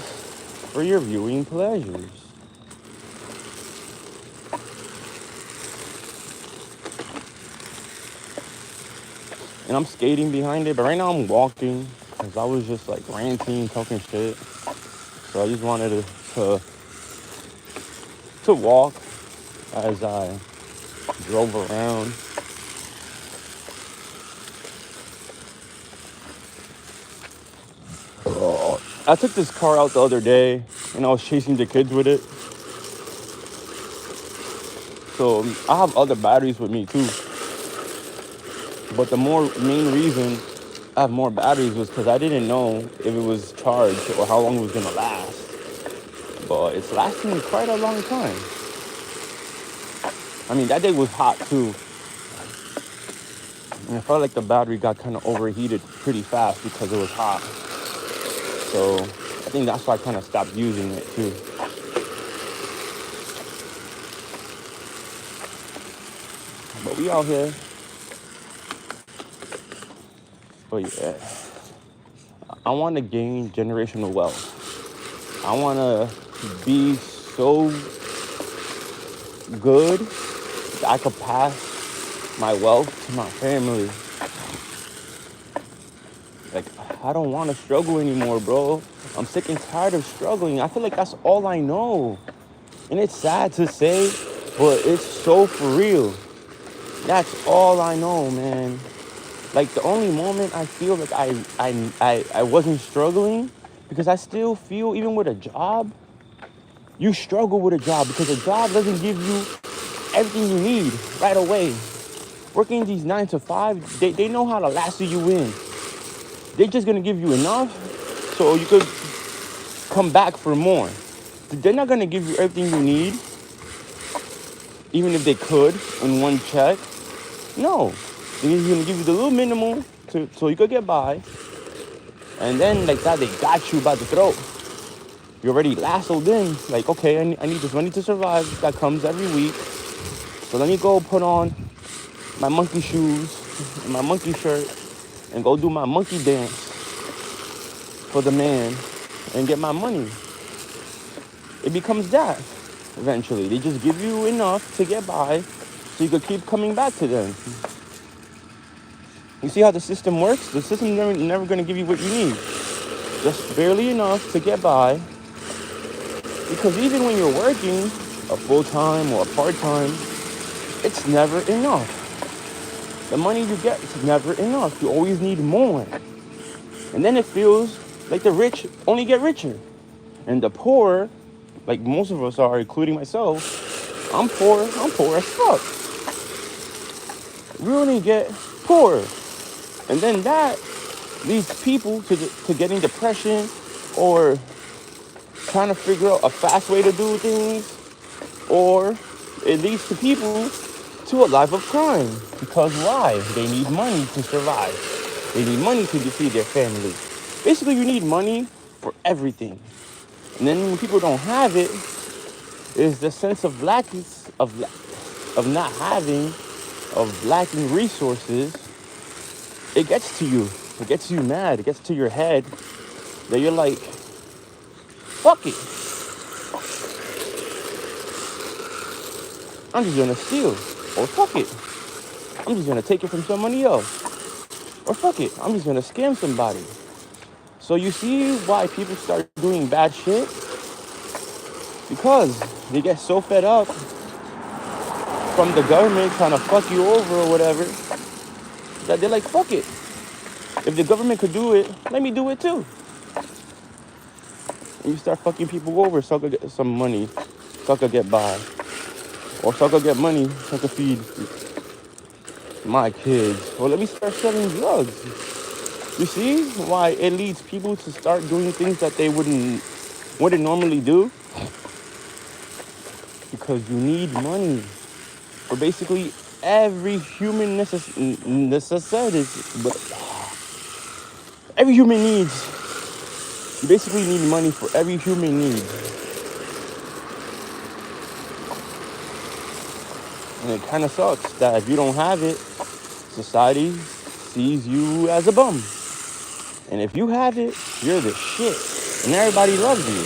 for your viewing pleasures. And I'm skating behind it, but right now I'm walking because I was just like ranting, talking shit. So I just wanted to walk as I drove around. I took this car out the other day and I was chasing the kids with it. So I have other batteries with me too. But the main reason I have more batteries was because I didn't know if it was charged or how long it was gonna last. But it's lasting quite a long time. I mean, that day was hot too. And I felt like the battery got kind of overheated pretty fast because it was hot. So I think that's why I kind of stopped using it too. But we out here. But yeah, I want to gain generational wealth. I want to be so good that I could pass my wealth to my family. Like, I don't want to struggle anymore, bro. I'm sick and tired of struggling. I feel like that's all I know. And it's sad to say, but it's so for real. That's all I know, man. Like, the only moment I feel like I wasn't struggling, because I still feel, even with a job, you struggle with a job because a job doesn't give you everything you need right away. Working these 9 to 5, they know how to lasso you in. They're just gonna give you enough so you could come back for more. They're not gonna give you everything you need, even if they could in one check. No, they're gonna give you the little minimum so you could get by, and then like that they got you by the throat. You're already lassoed in. Like, okay, I need this money to survive. That comes every week. So let me go put on my monkey shoes and my monkey shirt and go do my monkey dance for the man and get my money. It becomes that eventually. They just give you enough to get by so you could keep coming back to them. You see how the system works? The system is never going to give you what you need. Just barely enough to get by. Because even when you're working a full-time or a part-time, it's never enough. The money you get is never enough. You always need more. And then it feels like the rich only get richer. And the poor, like most of us are, including myself, I'm poor as fuck. We only get poorer. And then that leads people to getting depression or trying to figure out a fast way to do things, or it leads to people to a life of crime. Because why? They need money to survive. They need money to feed their family. Basically, you need money for everything. And then when people don't have it, is the sense of not having, of lacking resources. It gets to you. It gets you mad. It gets to your head that you're like, fuck it. I'm just gonna steal. Or fuck it. I'm just gonna take it from somebody else. Or fuck it. I'm just gonna scam somebody. So you see why people start doing bad shit? Because they get so fed up from the government trying to fuck you over or whatever that they're like, fuck it. If the government could do it, let me do it too. And you start fucking people over so I could get some money, so I could get by. Or so I could get money so I could feed my kids. Or let me start selling drugs. You see why it leads people to start doing things that they wouldn't normally do? Because you need money for basically every human necessity. But every human needs. You basically need money for every human need. And it kind of sucks that if you don't have it, society sees you as a bum. And if you have it, you're the shit. And everybody loves you.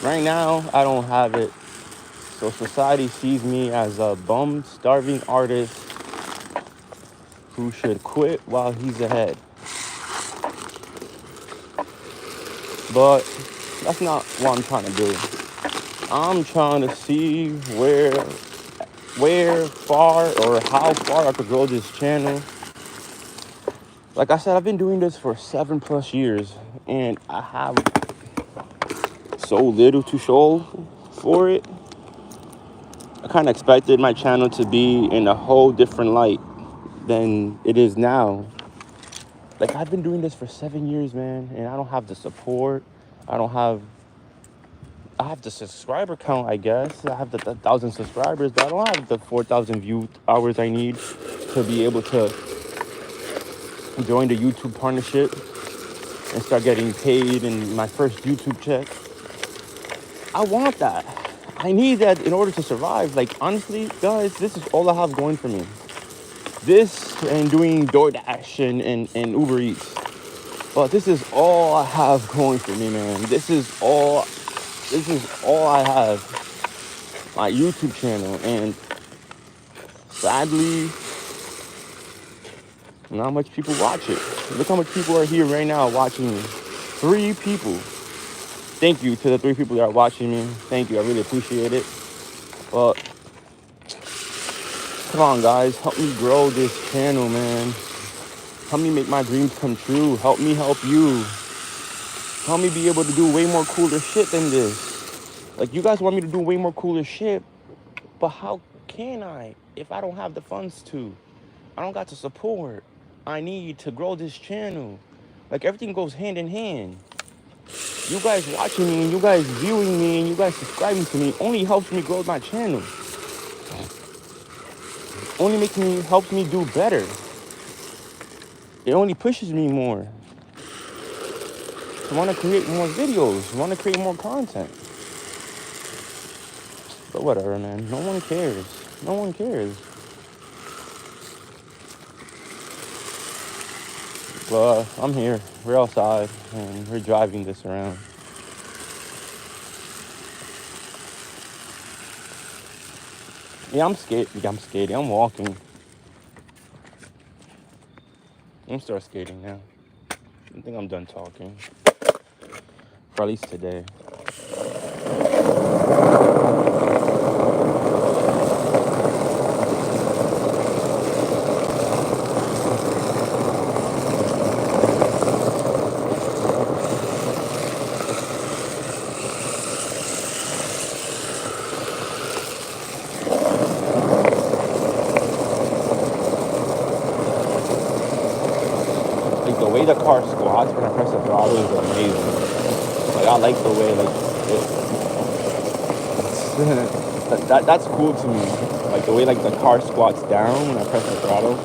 Right now, I don't have it. So society sees me as a bum, starving artist who should quit while he's ahead. But that's not what I'm trying to do. I'm trying to see where far or how far I could grow this channel. Like I said, I've been doing this for 7+ years and I have so little to show for it. I kind of expected my channel to be in a whole different light than it is now. Like, I've been doing this for 7 years, man, and I don't have the support. I have the subscriber count, I guess. I have the 1,000 subscribers, but I don't have the 4,000 view hours I need to be able to join the YouTube partnership and start getting paid in my first YouTube check. I want that. I need that in order to survive. Like, honestly, guys, this is all I have going for me. This and doing DoorDash and Uber Eats. But this is all I have going for me, man. This is all I have. My YouTube channel. And sadly, not much people watch it. Look how much people are here right now watching me. 3 people. Thank you to the 3 people that are watching me. Thank you. I really appreciate it. But come on, guys. Help me grow this channel, man. Help me make my dreams come true. Help me help you. Help me be able to do way more cooler shit than this. Like, you guys want me to do way more cooler shit, but how can I if I don't have the funds to? I don't got the support I need to grow this channel. Like, everything goes hand in hand. You guys watching me and you guys viewing me and you guys subscribing to me only helps me grow my channel. Only helps me do better. It only pushes me more. I want to create more videos. I want to create more content. But whatever, man. No one cares. No one cares. But I'm here. We're outside and we're driving this around. Yeah, I'm skating. I'm walking. I'm gonna start skating now. I think I'm done talking. For at least today. Like, the way the car squats when I press the throttle is amazing. Like, I like the way, like, that's cool to me. Like, the way, like, the car squats down when I press the throttle.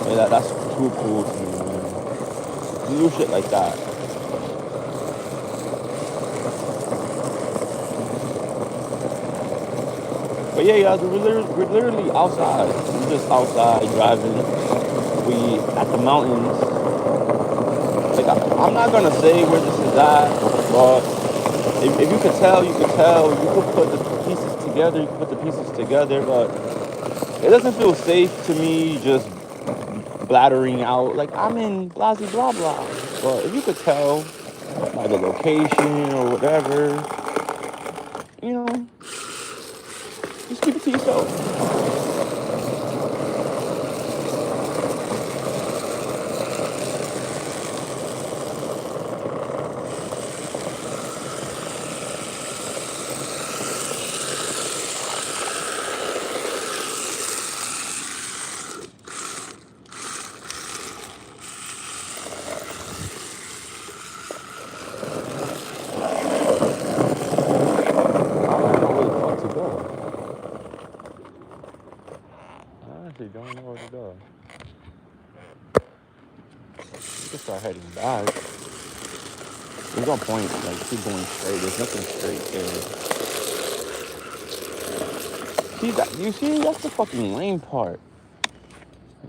Yeah, that's too cool to me, man. You do shit like that. But yeah, guys, we're literally outside. We're just outside driving. We at the mountains. Like, I'm not gonna say where this is at, but if you could tell, you could tell. You could put the pieces together. You could put the pieces together, but it doesn't feel safe to me just blathering out like I'm in blah blah blah. But if you could tell by the location or whatever, you know, just keep it to yourself. Don't know where to go. You can start heading back. There's no point, like, keep going straight. There's nothing straight there. See that? You see, that's the fucking lame part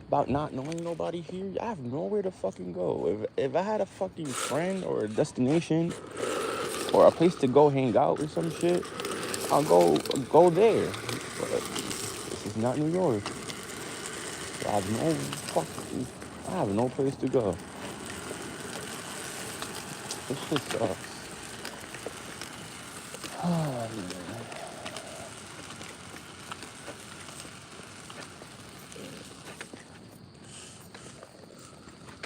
about not knowing nobody here. I have nowhere to fucking go. If I had a fucking friend or a destination or a place to go hang out or some shit, I'll go there. But this is not New York. I have no place to go. This shit sucks. Oh, man.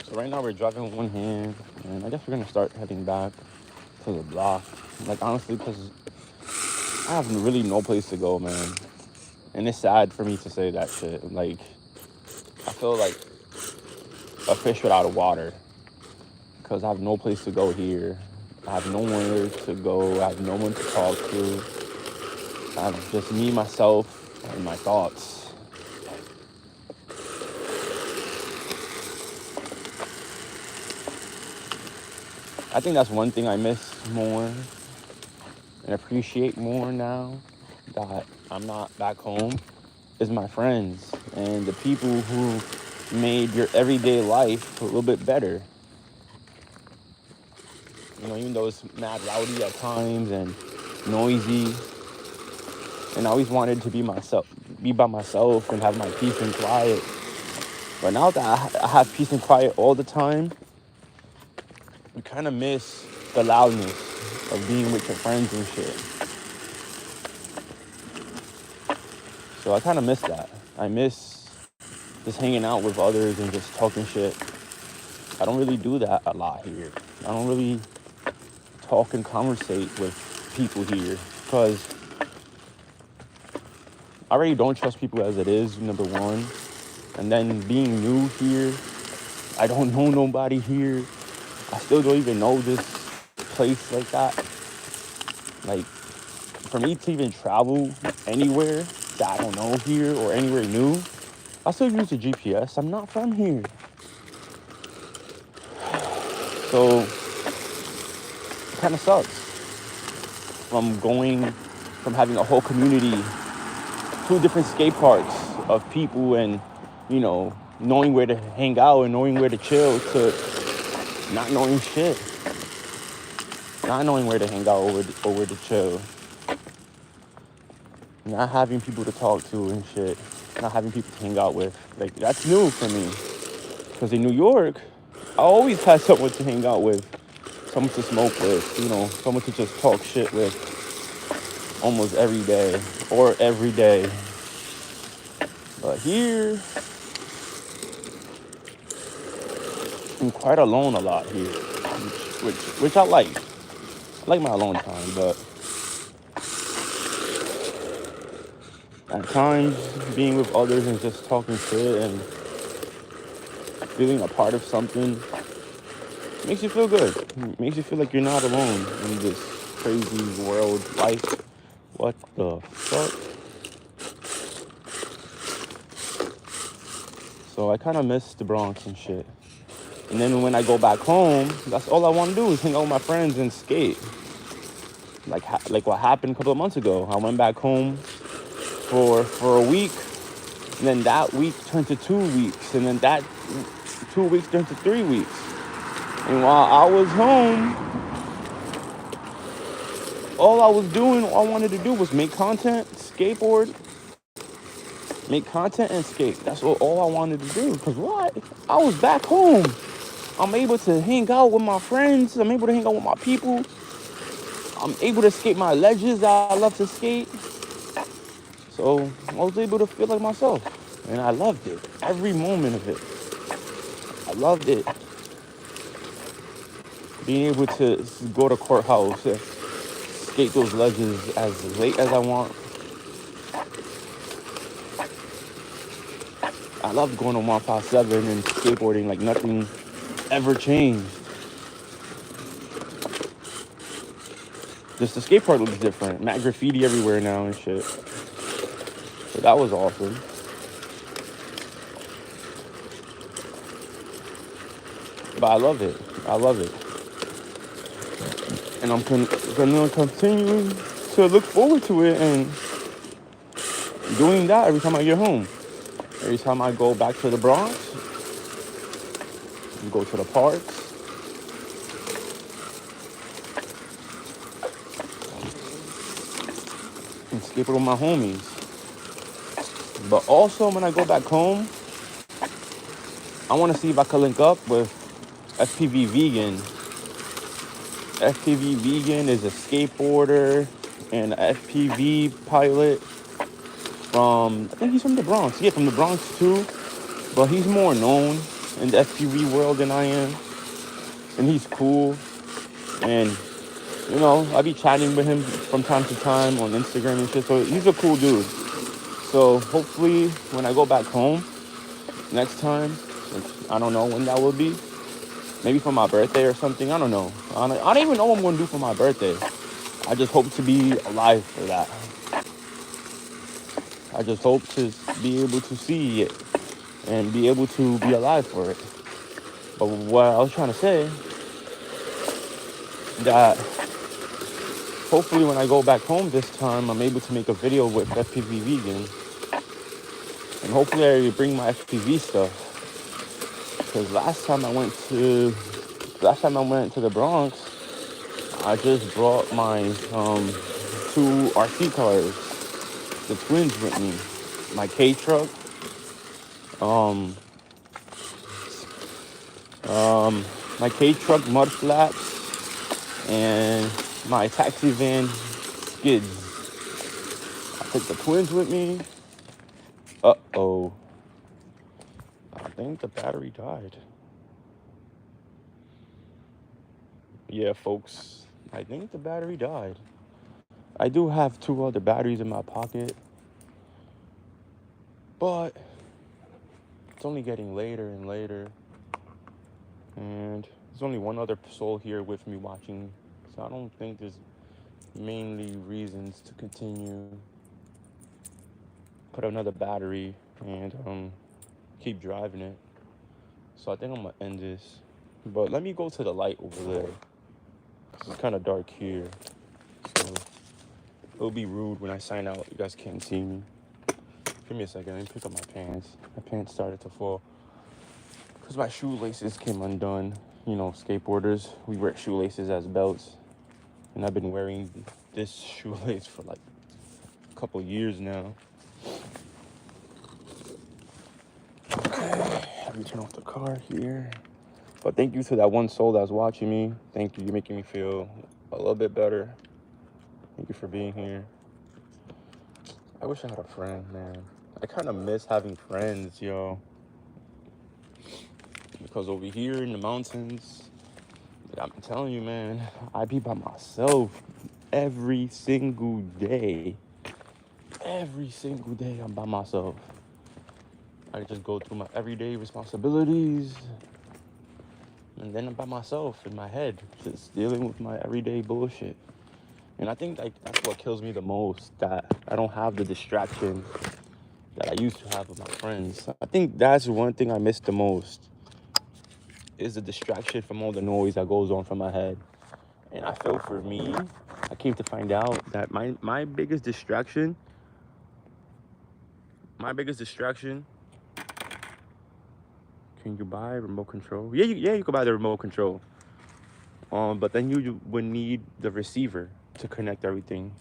So right now we're driving with one hand, and I guess we're gonna start heading back to the block. Like, honestly, because I have really no place to go, man. And it's sad for me to say that shit. Like, I feel like a fish without water. Because I have no place to go here. I have nowhere to go. I have no one to talk to. I have just me, myself, and my thoughts. I think that's one thing I miss more and appreciate more now that I'm not back home is my friends and the people who made your everyday life a little bit better. You know, even though it's mad rowdy at times and noisy, and I always wanted to be by myself and have my peace and quiet. But now that I have peace and quiet all the time, you kind of miss the loudness of being with your friends and shit. So I kind of miss that. I miss just hanging out with others and just talking shit. I don't really do that a lot here. I don't really talk and conversate with people here because I already don't trust people as it is, number one. And then being new here, I don't know nobody here. I still don't even know this place like that. Like, for me to even travel anywhere that I don't know here or anywhere new, I still use the GPS. I'm not from here. So, it kind of sucks from having a whole community, 2 different skate parks of people and, knowing where to hang out and knowing where to chill to not knowing shit. Not knowing where to hang out or where to chill. Not having people to talk to and shit. Not having people to hang out with. Like, that's new for me. Because in New York, I always had someone to hang out with. Someone to smoke with. Someone to just talk shit with almost every day. Or every day. But here, I'm quite alone a lot here. Which I like. I like my alone time, but at times, being with others and just talking shit and feeling a part of something makes you feel good. It makes you feel like you're not alone in this crazy world life. What the fuck? So I kind of miss the Bronx and shit. And then when I go back home, that's all I want to do is hang out with my friends and skate. Like what happened a couple of months ago. I went back home for a week, and then that week turned to 2 weeks, and then that 2 weeks turned to 3 weeks. And while I was home, all I wanted to do was make content, skateboard, make content and skate. That's all I wanted to do. Because what? I was back home. I'm able to hang out with my friends. I'm able to hang out with my people. I'm able to skate my ledges that I love to skate. So I was able to feel like myself. And I loved it. Every moment of it. I loved it. Being able to go to courthouse, skate those ledges as late as I want. I loved going on 157 and skateboarding like nothing ever changed. Just the skate park looks different. Matte graffiti everywhere now and shit. So that was awesome. But I love it. I love it. And I'm gonna continue to look forward to it and doing that every time I get home. Every time I go back to the Bronx, go to the parks. And skateboard with my homies. But also when I go back home, I want to see if I can link up with FPV Vegan. FPV Vegan is a skateboarder and FPV pilot I think he's from the Bronx. Yeah, from the Bronx too. But he's more known in the FPV world than I am. And he's cool. And, I be chatting with him from time to time on Instagram and shit. So he's a cool dude. So hopefully when I go back home next time, which I don't know when that will be, maybe for my birthday or something, I don't know. I don't even know what I'm going to do for my birthday. I just hope to be alive for that. I just hope to be able to see it and be able to be alive for it. But what I was trying to say, that hopefully when I go back home this time, I'm able to make a video with FPV Vegan. And hopefully I bring my FPV stuff. Because last time I went to the Bronx, I just brought my 2 RC cars, the twins with me. My K truck, mud flaps, and my taxi van skids. I took the twins with me. Uh-oh. I think the battery died. Yeah, folks. I think the battery died. I do have two other batteries in my pocket, but it's only getting later and later. And there's only one other soul here with me watching, so I don't think there's mainly reasons to continue. Put another battery and keep driving it. So I think I'm gonna end this. But let me go to the light over there. It's kind of dark here, so it'll be rude when I sign out. You guys can't see me. Give me a second. Let me pick up my pants. My pants started to fall because my shoelaces came undone. You know, skateboarders, we wear shoelaces as belts, and I've been wearing this shoelace for like a couple years now. Let me turn off the car here. But thank you to that one soul that's watching me. Thank you. You're making me feel a little bit better. Thank you for being here. I wish I had a friend, man. I kind of miss having friends, yo. Because over here in the mountains, I'm telling you, man, I be by myself every single day. Every single day, I'm by myself. I just go through my everyday responsibilities, and then I'm by myself in my head, just dealing with my everyday bullshit. And I think like that's what kills me the most, that I don't have the distraction that I used to have with my friends. I think that's one thing I miss the most, is the distraction from all the noise that goes on from my head. And I feel for me, I came to find out that my biggest distraction, can you buy remote control? Yeah, you can buy the remote control. But then you would need the receiver to connect everything.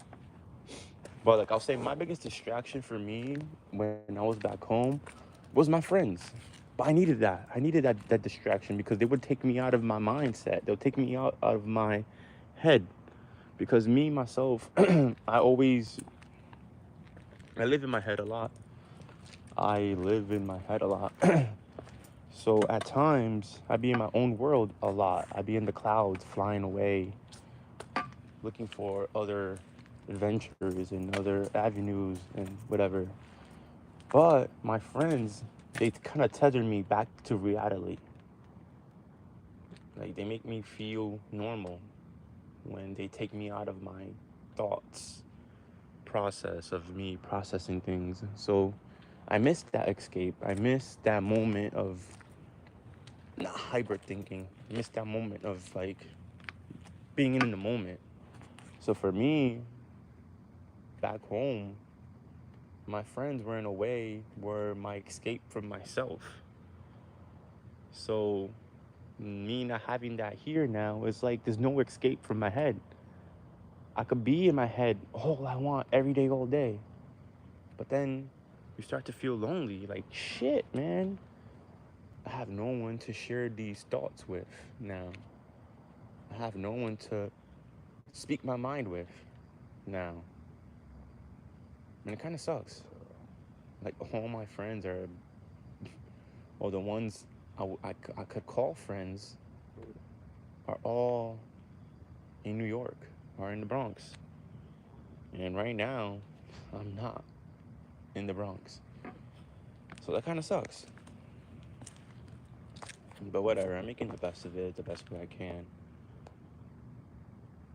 But like I'll say, my biggest distraction for me when I was back home was my friends. But I needed that. I needed that distraction because they would take me out of my mindset. They'll take me out of my head. Because me, myself, I live in my head a lot. I live in my head a lot. So at times, I be in my own world a lot. I be in the clouds, flying away, looking for other adventures and other avenues and whatever. But my friends, they kind of tether me back to reality. Like they make me feel normal when they take me out of my thoughts process of me processing things. So I miss that escape. I miss that moment of not hybrid thinking. I miss that moment of like being in the moment. So for me, back home, my friends were in a way were my escape from myself. So me not having that here now, it's like there's no escape from my head. I could be in my head all I want every day, all day. But then you start to feel lonely. Like, shit, man. I have no one to share these thoughts with now. I have no one to speak my mind with now. And it kind of sucks. Like, all my friends are, or the ones I could call friends, are all in New York or in the Bronx. And right now, I'm not in the Bronx. So that kind of sucks. But whatever, I'm making the best of it, the best way I can.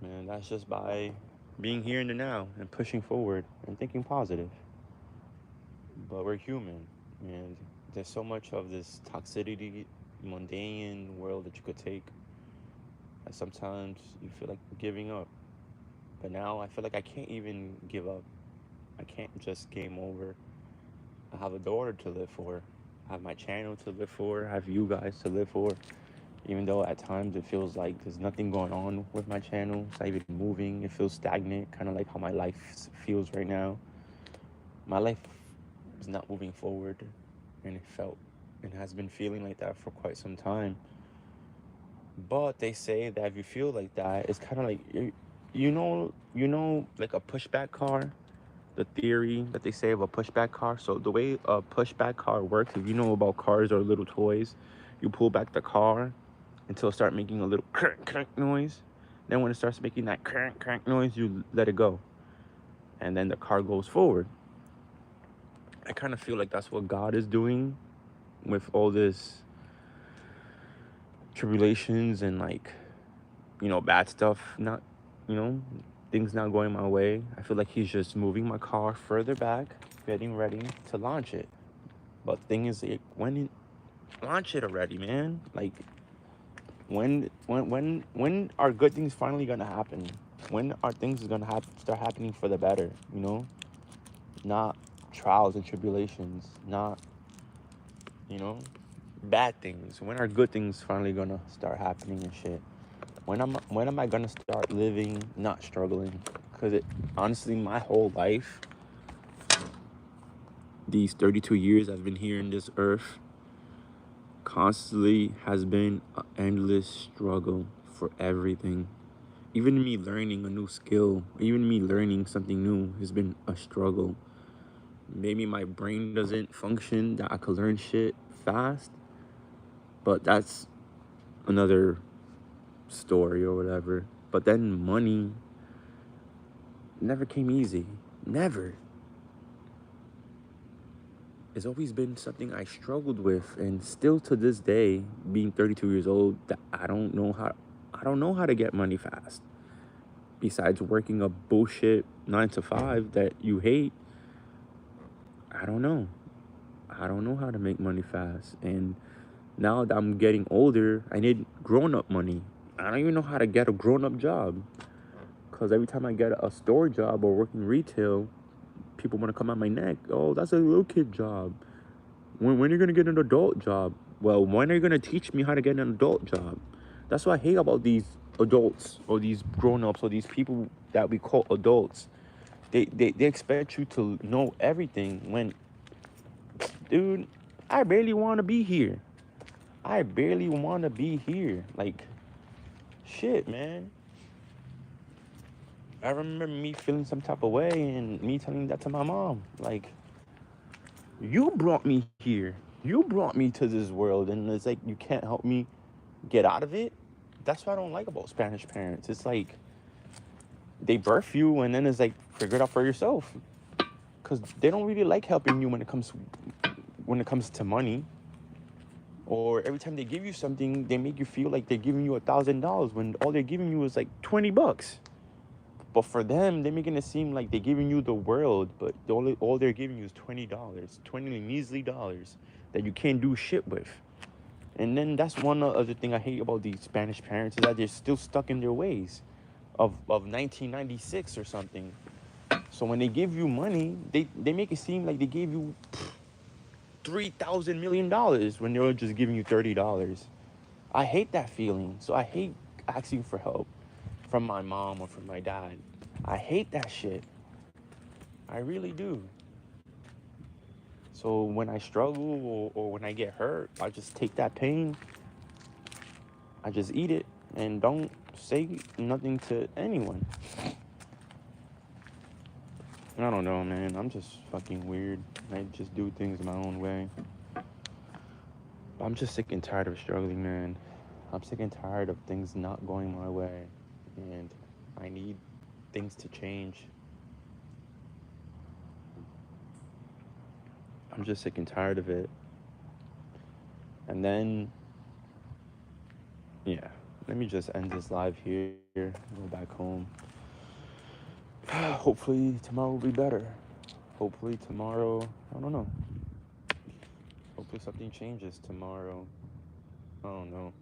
And that's just by being here in the now and pushing forward and thinking positive. But we're human, and there's so much of this toxicity, mundane world that you could take that sometimes you feel like giving up. But now I feel like I can't even give up. I can't just game over. I have a daughter to live for. I have my channel to live for. I have you guys to live for. Even though at times it feels like there's nothing going on with my channel. It's not even moving. It feels stagnant, kind of like how my life feels right now. My life is not moving forward, and it felt and has been feeling like that for quite some time. But they say that if you feel like that, it's kind of like like a pushback car. the theory that they say of a pushback car. So the way a pushback car works, if you know about cars or little toys, you pull back the car until it start making a little crank crank noise. Then when it starts making that crank crank noise, you let it go, and then the car goes forward. I kind of feel like that's what God is doing with all this tribulations and like, bad stuff, not, you know, things not going my way. I feel like he's just moving my car further back, getting ready to launch it. But the thing is, like, launch it already, man. Like, when are good things finally gonna happen? When are things gonna start happening for the better? Not trials and tribulations, not, you know, bad things. When are good things finally gonna start happening and shit? When am I gonna start living, not struggling? Because honestly, my whole life, these 32 years I've been here in this earth, constantly has been an endless struggle for everything. Even me learning a new skill, even me learning something new has been a struggle. Maybe my brain doesn't function that I could learn shit fast, but that's another story or whatever. But then money never came easy. Never. It's always been something I struggled with, and still to this day, being 32 years old, that I don't know how to get money fast. Besides working a bullshit 9 to 5 that you hate, I don't know. I don't know how to make money fast. And now that I'm getting older, I need grown-up money. I don't even know how to get a grown-up job. Because every time I get a store job or working retail, people want to come at my neck. Oh, that's a little kid job. When are you going to get an adult job? Well, when are you going to teach me how to get an adult job? That's what I hate about these adults or these grown-ups or these people that we call adults. They expect you to know everything when, dude, I barely want to be here. I barely want to be here. Like, shit, man. I remember me feeling some type of way and me telling that to my mom. Like, you brought me here. You brought me to this world, and it's like you can't help me get out of it. That's what I don't like about Spanish parents. It's like they birth you, and then it's like figure it out for yourself. Cause they don't really like helping you when it comes to money. Or every time they give you something, they make you feel like they're giving you $1,000 when all they're giving you is like $20. But for them, they're making it seem like they're giving you the world, but all they're giving you is $20, 20 measly dollars that you can't do shit with. And then that's one other thing I hate about these Spanish parents is that they're still stuck in their ways of 1996 or something. So when they give you money, they make it seem like they gave you $3,000 million when they're just giving you $30. I hate that feeling. So I hate asking for help from my mom or from my dad. I hate that shit. I really do. So when I struggle or when I get hurt, I just take that pain, I just eat it, and don't say nothing to anyone. I don't know, man. I'm just fucking weird. I just do things my own way. I'm just sick and tired of struggling, man. I'm sick and tired of things not going my way. And I need things to change. I'm just sick and tired of it. And then, yeah, let me just end this live here, go back home. Hopefully tomorrow will be better. Hopefully tomorrow, I don't know. Hopefully something changes tomorrow. I don't know.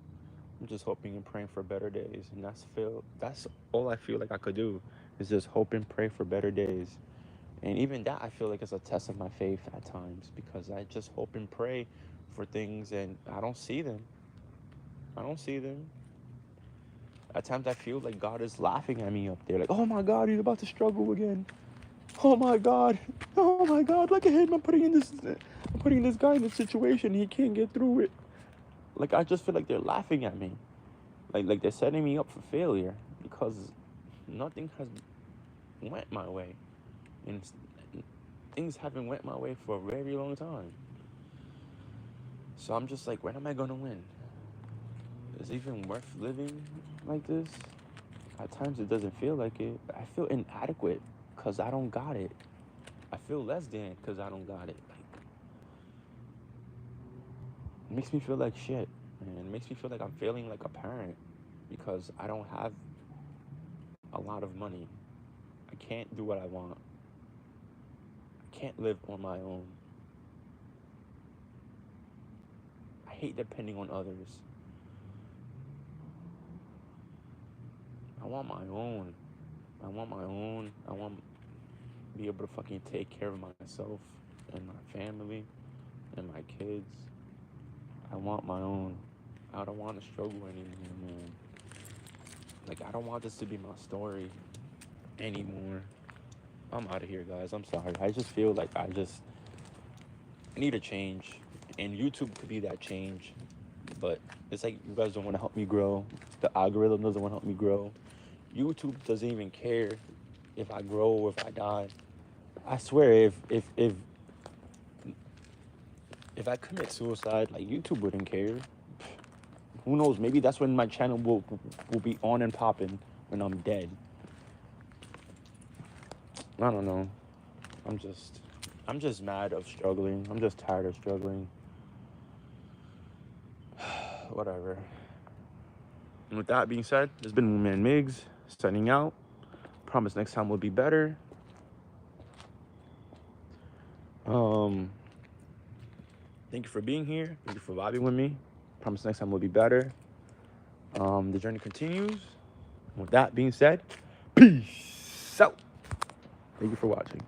I'm just hoping and praying for better days. And that's all I feel like I could do is just hope and pray for better days. And even that I feel like is a test of my faith at times because I just hope and pray for things and I don't see them. I don't see them. At times I feel like God is laughing at me up there, like, oh my God, he's about to struggle again. Oh my God, oh my God, look at him. I'm putting this guy in a situation he can't get through it. Like I just feel like they're laughing at me, like they're setting me up for failure because nothing has went my way, and things haven't went my way for a very long time. So I'm just like, when am I gonna win? Is it even worth living like this? At times it doesn't feel like it. I feel inadequate because I don't got it. I feel less than because I don't got it. Like, it makes me feel like shit. And it makes me feel like I'm failing like a parent because I don't have a lot of money. I can't do what I want. I can't live on my own. I hate depending on others. I want my own. I want my own. I want to be able to fucking take care of myself and my family and my kids. I want my own. I don't want to struggle anymore, man. Like, I don't want this to be my story anymore. I'm out of here, guys. I'm sorry. I just feel like I need a change. And YouTube could be that change. But it's like you guys don't want to help me grow. The algorithm doesn't want to help me grow. YouTube doesn't even care if I grow or if I die. I swear, if I commit suicide, like, YouTube wouldn't care. Who knows? Maybe that's when my channel will be on and popping when I'm dead. I don't know. I'm just mad of struggling. I'm just tired of struggling. Whatever. And with that being said, this has been Moonman Miggs signing out. Promise next time will be better. Thank you for being here. Thank you for vibing with me. Promise next time will be better. The journey continues. With that being said, peace out. Thank you for watching.